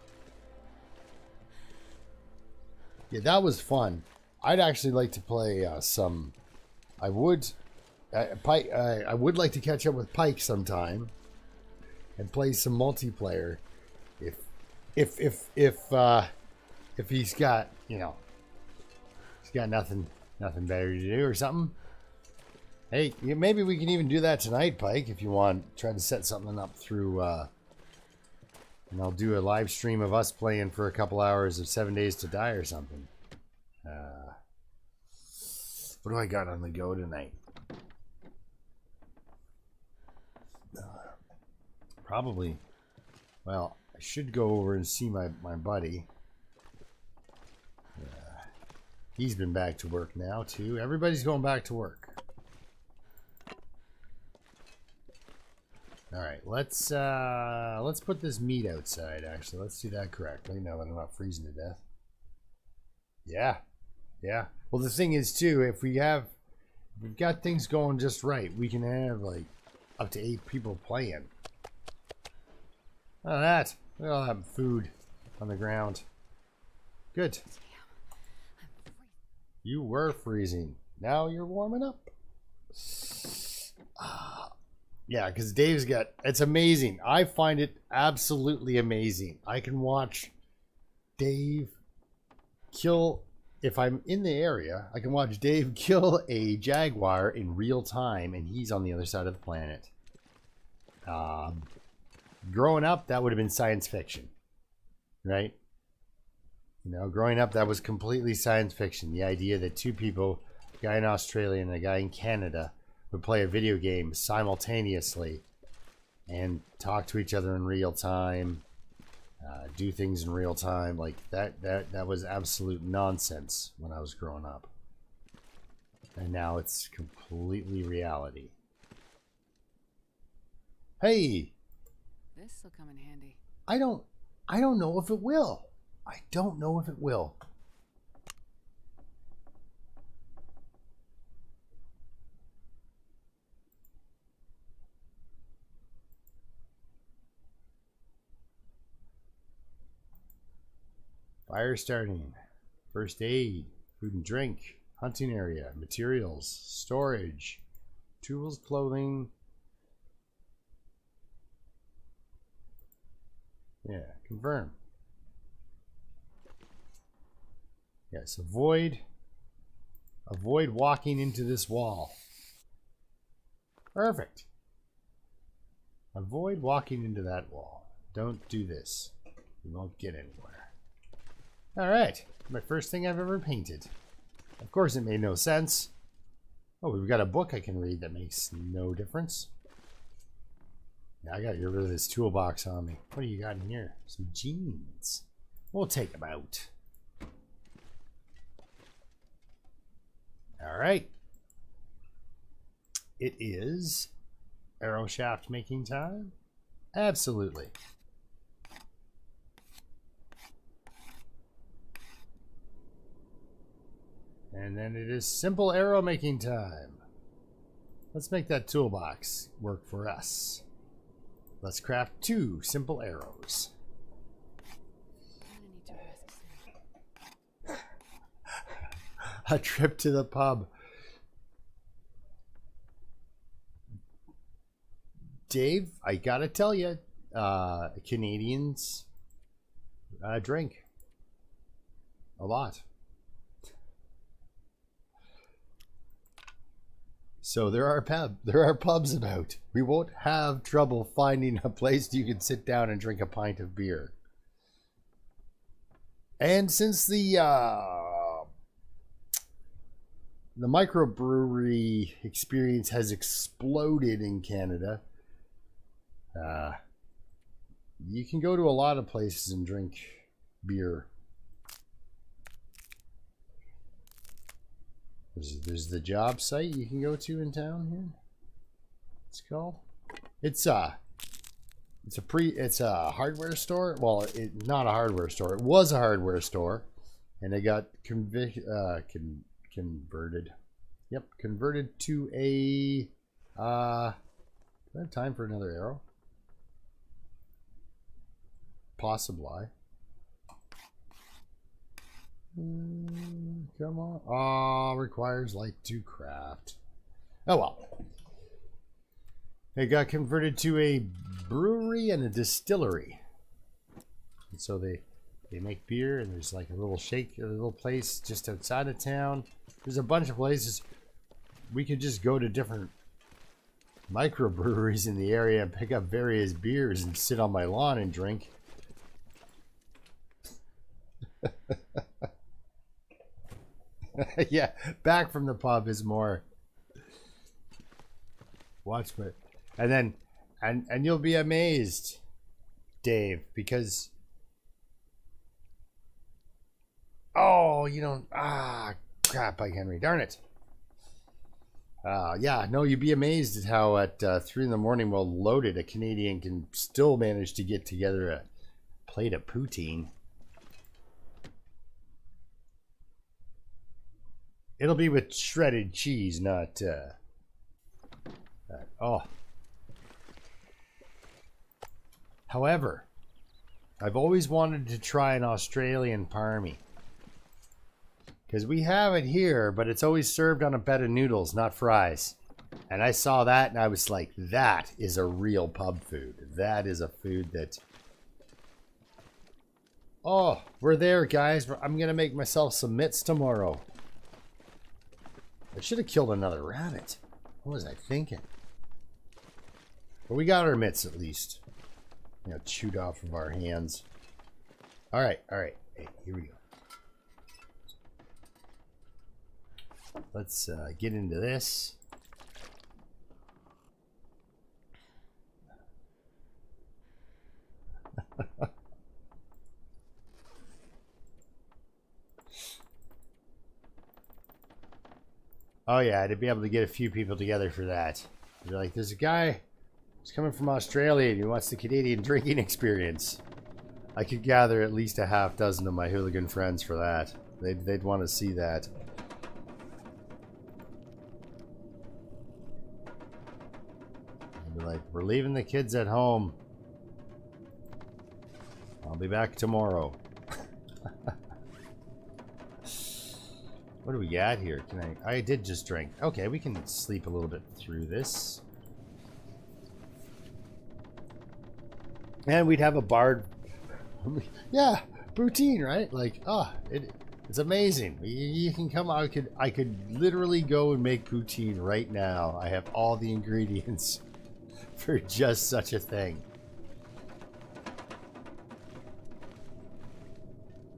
Yeah, that was fun. I'd actually like to play some. I would like to catch up with Pike sometime and play some multiplayer if he's got, you know, he's got nothing better to do or something. Hey, maybe we can even do that tonight, Pike, if you want. Try to set something up through and I'll do a live stream of us playing for a couple hours of 7 Days to Die or something. What do I got on the go tonight? Probably, well, I should go over and see my buddy. He's been back to work now too. Everybody's going back to work. All right, let's put this meat outside. Actually, let's do that correctly. Now that I'm not freezing to death. Yeah. Well, the thing is too, if we've got things going just right, we can have like up to 8 people playing. Look at that. Look at all that food on the ground. Good. You were freezing. Now you're warming up. Yeah, because Dave's got... It's amazing. I find it absolutely amazing. I can watch Dave kill... If I'm in the area, I can watch Dave kill a jaguar in real time, and he's on the other side of the planet. Growing up, that would have been science fiction, right? You know, growing up, that was completely science fiction. The idea that 2 people, a guy in Australia and a guy in Canada, would play a video game simultaneously and talk to each other in real time, do things in real time. Like that was absolute nonsense when I was growing up. And now it's completely reality. Hey!
This'll come in handy.
I don't know if it will. I don't know if it will. Fire starting. First aid. Food and drink. Hunting area. Materials. Storage. Tools, clothing. Yeah, confirm. Yes, avoid walking into this wall. Perfect. Avoid walking into that wall. Don't do this. You won't get anywhere. Alright. My first thing I've ever painted. Of course it made no sense. Oh, we've got a book I can read that makes no difference. Yeah, I gotta get rid of this toolbox on me. What do you got in here? Some jeans. We'll take them out. Alright. It is arrow shaft making time. Absolutely. And then it is simple arrow making time. Let's make that toolbox work for us. Let's craft 2 simple arrows.
I'm gonna need to rest soon.
A trip to the pub. Dave, I gotta tell you, Canadians drink a lot. So there are pubs about. We won't have trouble finding a place you can sit down and drink a pint of beer. And since the microbrewery experience has exploded in Canada, you can go to a lot of places and drink beer. There's the job site you can go to in town here. It's called. It's a hardware store. Well, not a hardware store. It was a hardware store, and it got converted. Yep, converted to a. Do I have time for another arrow? Possibly. Come on. Oh, requires light to craft. Oh well. It got converted to a brewery and a distillery. And so they make beer, and there's like a little place just outside of town. There's a bunch of places. We could just go to different microbreweries in the area and pick up various beers and sit on my lawn and drink. Yeah, back from the pub is more. Watch me. And then and you'll be amazed, Dave, because you don't crap, Mike Henry, darn it. Yeah, no, you'd be amazed at how at 3 in the morning, well loaded, a Canadian can still manage to get together a plate of poutine. It'll be with shredded cheese, not However, I've always wanted to try an Australian parmy. Because we have it here, but it's always served on a bed of noodles, not fries. And I saw that and I was like, that is a real pub food. That is a food that... Oh, we're there, guys. I'm going to make myself some mitts tomorrow. I should have killed another rabbit. What was I thinking? But we got our mitts at least. You know, chewed off of our hands. All right. Hey, here we go. Let's get into this. Oh yeah, to be able to get a few people together for that. You're like, there's a guy who's coming from Australia and he wants the Canadian drinking experience. I could gather at least a half dozen of my hooligan friends for that. They'd want to see that. I'd be like, we're leaving the kids at home. I'll be back tomorrow. What do we got here? Can I did just drink. Okay, we can sleep a little bit through this. And we'd have a bard. Yeah, poutine, right? Like, it's amazing. You can come. I could literally go and make poutine right now. I have all the ingredients for just such a thing.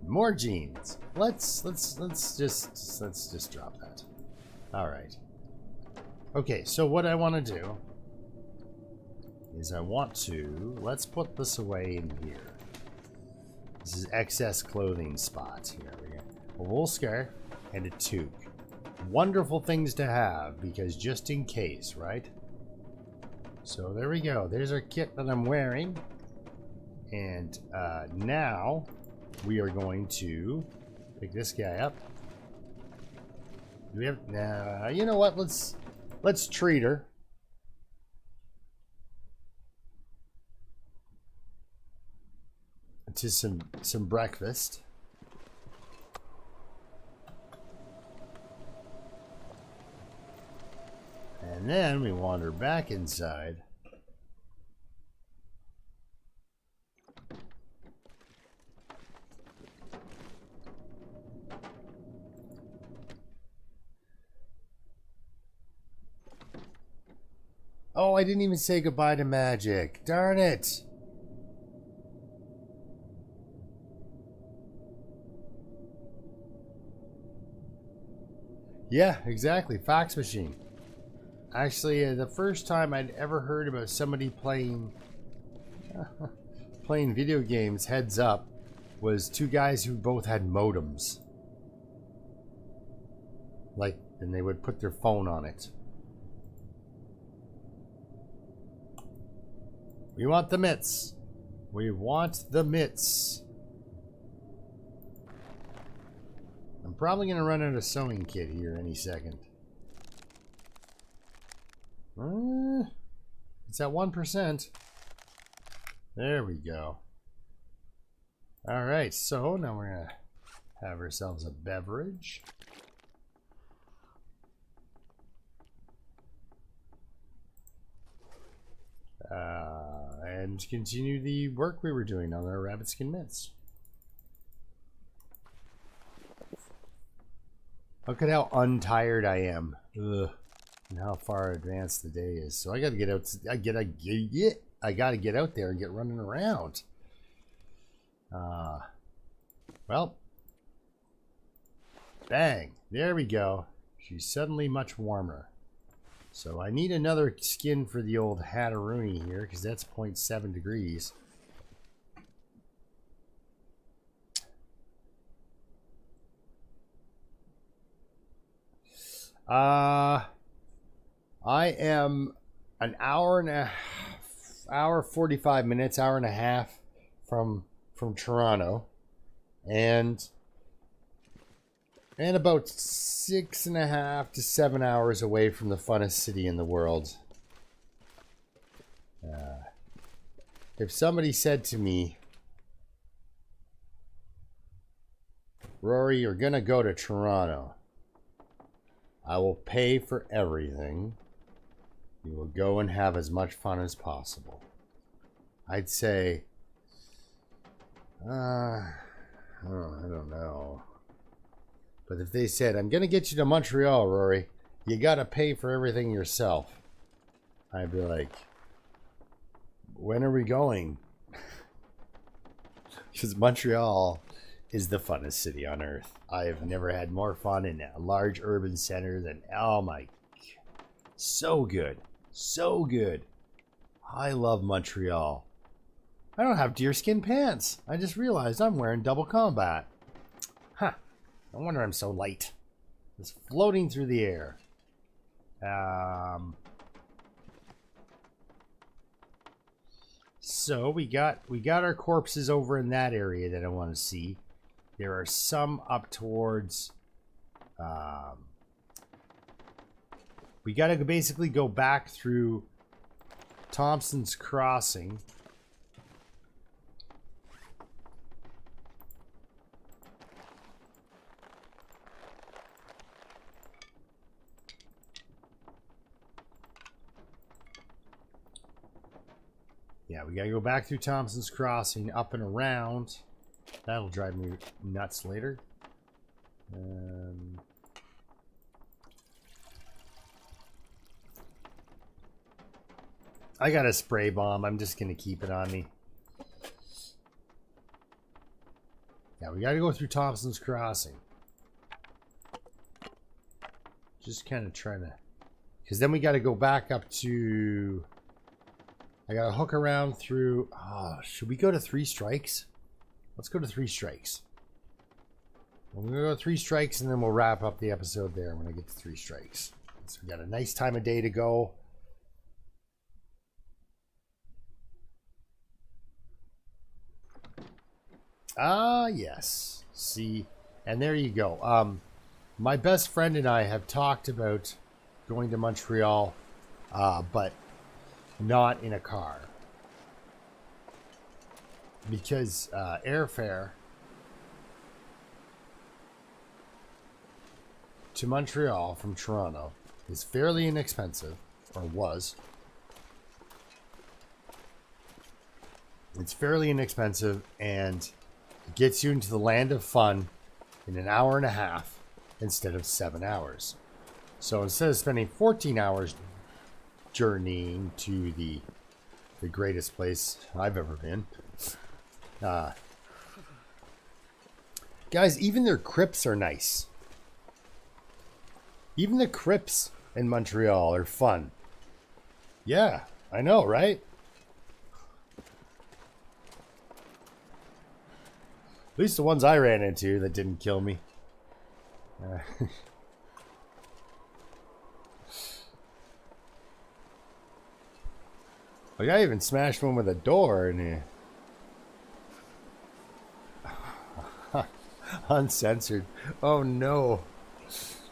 More jeans. Let's just drop that. All right. Okay, so what I want to do is let's put this away in here. This is excess clothing spots here. We got a wool scarf and a toque. Wonderful things to have because just in case, right? So there we go. There's our kit that I'm wearing. And now we are going to pick this guy up. Do we have you know what? Let's treat her. To some breakfast. And then we wander back inside. Oh, I didn't even say goodbye to Magic. Darn it. Yeah, exactly. Fax machine. Actually, the first time I'd ever heard about somebody playing video games heads up was two guys who both had modems. Like, and they would put their phone on it. We want the mitts. We want the mitts. I'm probably going to run out of sewing kit here any second. It's at 1%. There we go. Alright, so now we're going to have ourselves a beverage. And continue the work we were doing on our rabbit skin mitts. Look at how untired I am. Ugh. And how far advanced the day is. So I gotta get out. I gotta get out there and get running around. Well. Bang. There we go. She's suddenly much warmer. So I need another skin for the old Hatteroonie here, because that's 0.7 degrees. I am an hour and a half, hour 45 minutes, hour and a half from Toronto, and about 6.5 to 7 hours away from the funnest city in the world. If somebody said to me, Rory, you're gonna go to Toronto, I will pay for everything. You will go and have as much fun as possible. I'd say, I don't know. But if they said, I'm going to get you to Montreal, Rory, you got to pay for everything yourself, I'd be like, when are we going? Because Montreal is the funnest city on earth. I have never had more fun in a large urban center than, oh my, so good. So good. I love Montreal. I don't have deerskin pants. I just realized I'm wearing double combat. Huh. No wonder I'm so light. It's floating through the air. So we got our corpses over in that area that I want to see. There are some up towards we got to basically go back through Thompson's Crossing. Yeah, we gotta go back through Thompson's Crossing, up and around. That'll drive me nuts later. I got a spray bomb. I'm just gonna keep it on me. Yeah, we gotta go through Thompson's Crossing. Just kind of trying to... Because then we gotta go back up to... I gotta hook around through... Oh, should we go to 3 Strikes? Let's go to 3 Strikes. We're gonna go to 3 Strikes and then we'll wrap up the episode there when I get to 3 Strikes. So we got a nice time of day to go. Ah, yes. See, and there you go. My best friend and I have talked about going to Montreal, but not in a car. Because airfare to Montreal from Toronto is fairly inexpensive, or was. It's fairly inexpensive and gets you into the land of fun in an hour and a half instead of 7 hours. So instead of spending 14 hours journeying to the greatest place I've ever been, guys, even their crypts are nice. Even the crypts in Montreal are fun. Yeah, I know, right? At least the ones I ran into that didn't kill me. Like, I even smashed one with a door in here. Uncensored. Oh no.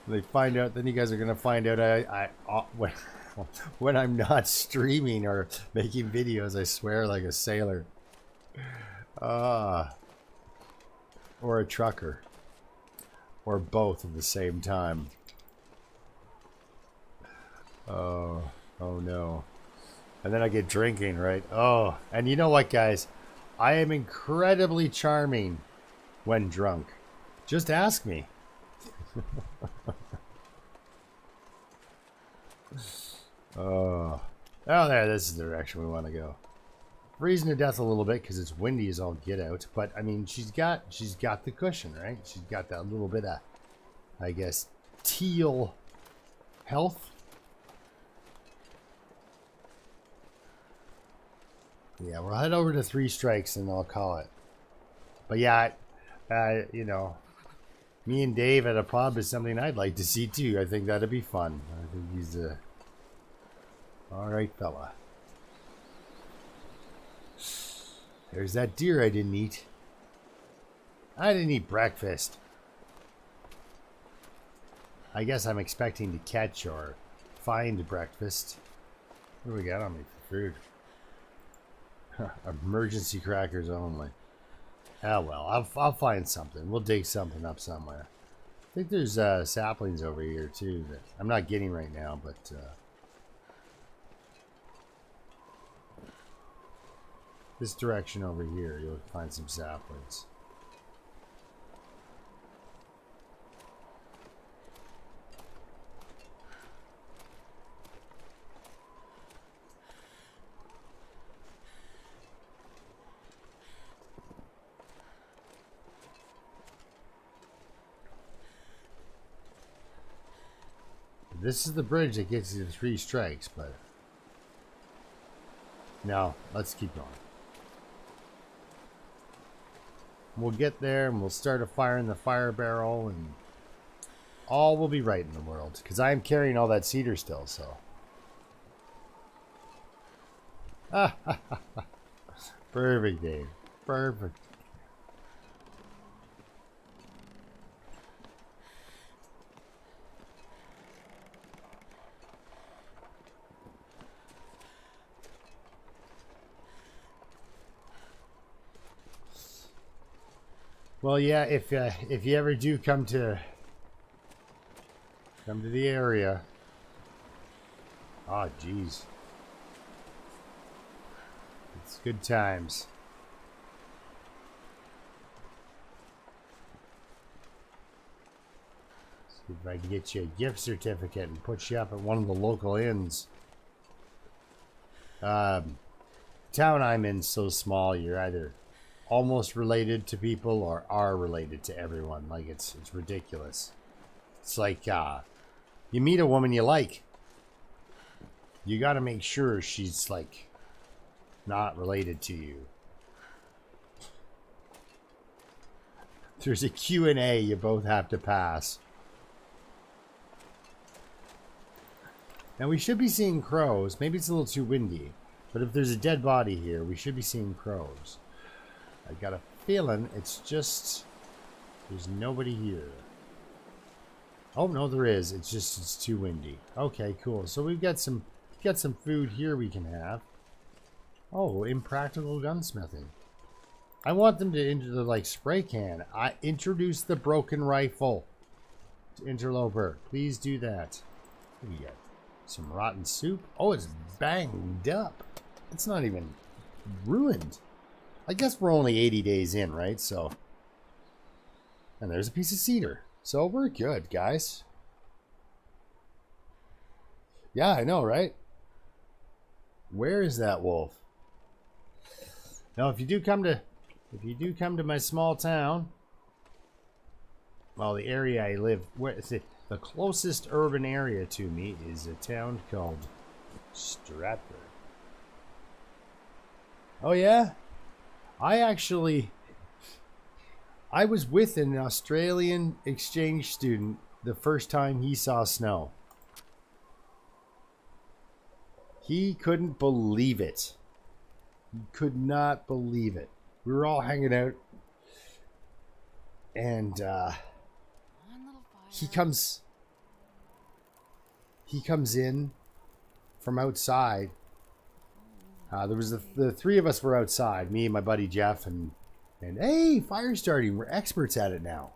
They find out, then you guys are going to find out when I'm not streaming or making videos, I swear like a sailor. Or a trucker. Or both at the same time. Oh no. And then I get drinking, right? Oh, and you know what, guys? I am incredibly charming when drunk. Just ask me. Oh, there, this is the direction we want to go. Freezing to death a little bit because it's windy as all get out, but I mean, she's got the cushion, right? She's got that little bit of, I guess, teal health. Yeah, we'll head over to 3 Strikes and I'll call it. But yeah, you know, me and Dave at a pub is something I'd like to see too. I think that'd be fun. I think he's a alright fella. There's that deer I didn't eat. I didn't eat breakfast. I guess I'm expecting to catch or find breakfast. What do we got on me for food? Emergency crackers only. Oh well, I'll find something. We'll dig something up somewhere. I think there's saplings over here too that I'm not getting right now, but this direction over here, you'll find some saplings. This is the bridge that gets you to 3 Strikes, but no, let's keep going. We'll get there and we'll start a fire in the fire barrel and all will be right in the world because I am carrying all that cedar still, so. Perfect, Dave. Perfect. Well, yeah, if you ever do come to the area. Oh, jeez. It's good times. See if I can get you a gift certificate and put you up at one of the local inns. Town I'm in is so small, you're either almost related to people or are related to everyone. Like, it's ridiculous. It's like, you meet a woman you like. You got to make sure she's, like, not related to you. There's a Q&A you both have to pass. Now, we should be seeing crows. Maybe it's a little too windy. But if there's a dead body here, we should be seeing crows. I got a feeling it's just... there's nobody here. Oh, no, there is. It's just, it's too windy. Okay, cool. So we've got some food here we can have. Oh, impractical gunsmithing. I want them to enter the, like, spray can. I introduce the broken rifle to Interloper. Please do that. What do we got? Some rotten soup. Oh, it's banged up. It's not even ruined. I guess we're only 80 days in, right? So, and there's a piece of cedar. So we're good, guys. Yeah, I know, right? Where is that wolf? Now, if you do come to my small town, well, the area I live, the closest urban area to me is a town called Stratford. Oh yeah? I was with an Australian exchange student the first time he saw snow. He couldn't believe it. He could not believe it. We were all hanging out, and he comes in from outside. There was the three of us were outside, me and my buddy Jeff, and hey, fire starting. We're experts at it now.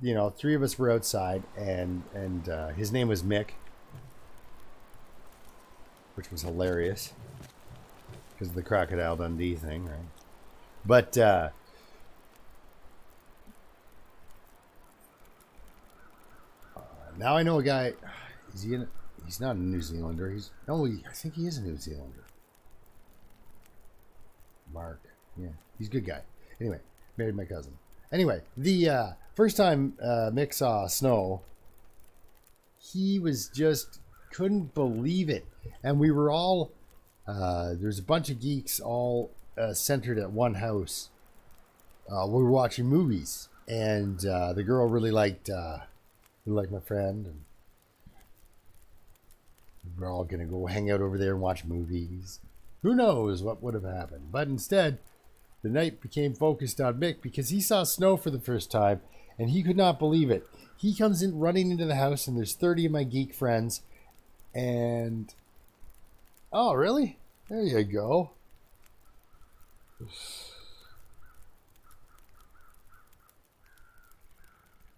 You know, three of us were outside, and his name was Mick, which was hilarious because of the Crocodile Dundee thing, right? But now I know a guy. He's not a New Zealander. I think he is a New Zealander. Mark. Yeah, he's a good guy. Anyway, married my cousin. Anyway, the first time Mick saw snow, he was just couldn't believe it. And we were all, there's a bunch of geeks all centered at one house. We were watching movies. And the girl really liked my friend. And we're all going to go hang out over there and watch movies. Who knows what would have happened. But instead, the night became focused on Mick because he saw snow for the first time and he could not believe it. He comes in running into the house and there's 30 of my geek friends and... oh, really? There you go.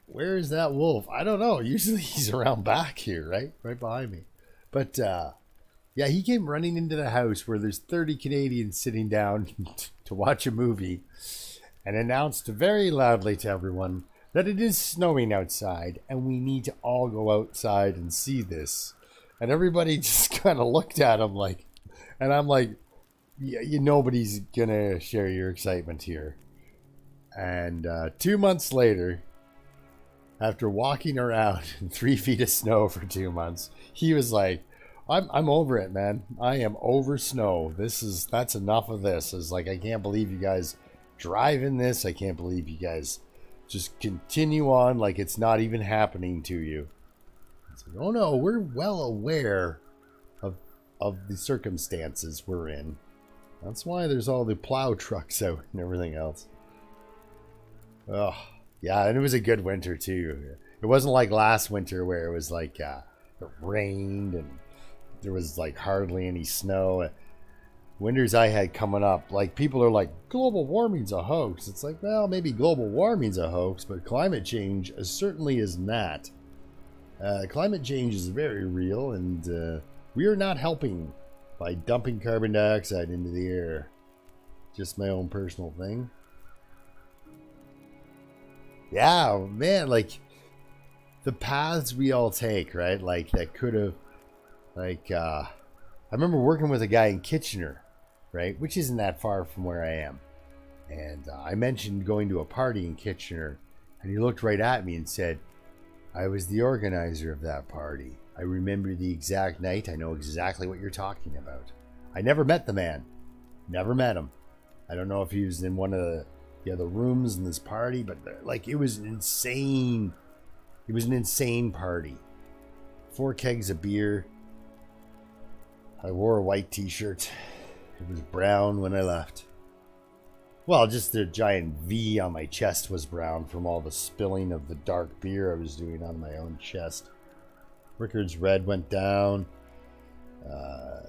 Where is that wolf? I don't know. Usually he's around back here, right? Right behind me. But, yeah, he came running into the house where there's 30 Canadians sitting down to watch a movie and announced very loudly to everyone that it is snowing outside and we need to all go outside and see this. And everybody just kind of looked at him like, and I'm like, yeah, nobody's going to share your excitement here. And 2 months later, after walking around in 3 feet of snow for 2 months, he was like, I'm over it, man. I am over snow. That's enough of this. It's like, I can't believe you guys drive in this. I can't believe you guys just continue on like it's not even happening to you. It's like, oh no, we're well aware of the circumstances we're in. That's why there's all the plow trucks out and everything else. Oh, yeah, and it was a good winter too. It wasn't like last winter where it was like it rained and there was like hardly any snow. Winters I had coming up, like people are like, global warming's a hoax. It's like, well, maybe global warming's a hoax, but climate change certainly is not. Climate change is very real, and we are not helping by dumping carbon dioxide into the air. Just my own personal thing. Yeah, man, like the paths we all take, right? Like that could have, I remember working with a guy in Kitchener, right? Which isn't that far from where I am. And I mentioned going to a party in Kitchener, and he looked right at me and said, I was the organizer of that party. I remember the exact night. I know exactly what you're talking about. I never met the man. Never met him. I don't know if he was in one of the other rooms in this party, but like it was insane. It was an insane party. 4 kegs of beer. I wore a white t-shirt. It was brown when I left. Well, just the giant V on my chest was brown from all the spilling of the dark beer I was doing on my own chest. Rickard's Red went down. A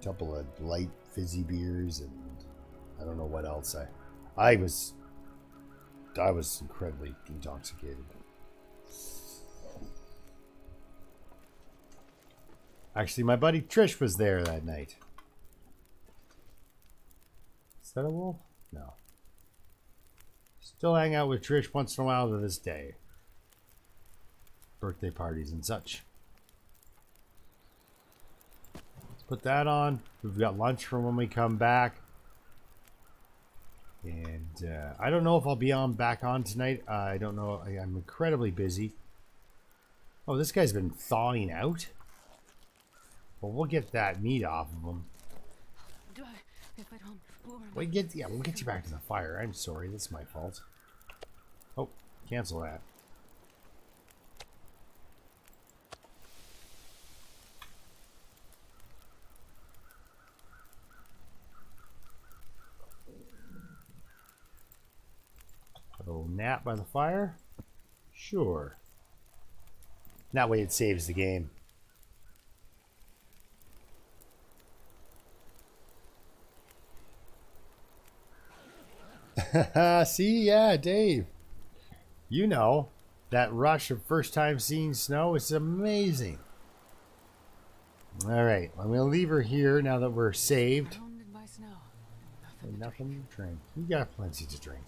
couple of light fizzy beers, and I don't know what else. I was incredibly intoxicated. Actually, my buddy Trish was there that night. Is that a wolf? No. Still hang out with Trish once in a while to this day. Birthday parties and such. Let's put that on. We've got lunch for when we come back. And I don't know if I'll be back on tonight. I don't know. I'm incredibly busy. Oh, this guy's been thawing out. Well, we'll get that meat off of him. We'll get you back to the fire. I'm sorry, that's my fault. Oh, cancel that. A little nap by the fire? Sure. That way it saves the game. See, yeah, Dave. You know, that rush of first time seeing snow is amazing. All right, I'm going to leave her here now that we're saved. Nothing to drink. You got plenty to drink.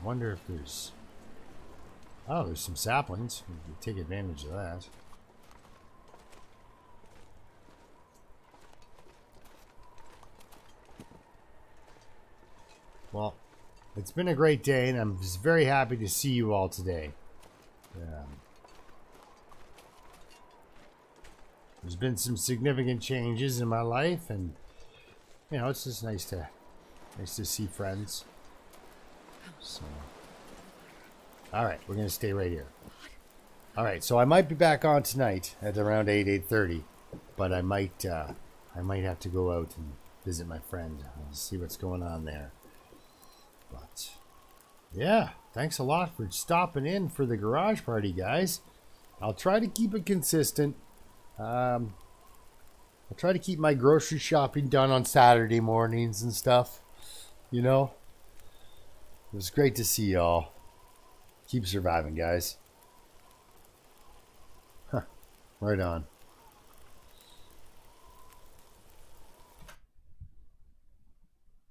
Wonder if there's... Oh, there's some saplings. We can take advantage of that. Well, it's been a great day, and I'm just very happy to see you all today. There's been some significant changes in my life, and you know, it's just nice to see friends. So, all right, we're gonna stay right here. All right, so I might be back on tonight at around 8:30, but I might have to go out and visit my friend and see what's going on there. But yeah, thanks a lot for stopping in for the garage party, guys. I'll try to keep it consistent. I'll try to keep my grocery shopping done on Saturday mornings and stuff. You know, it was great to see y'all. Keep surviving, guys. Huh, right on.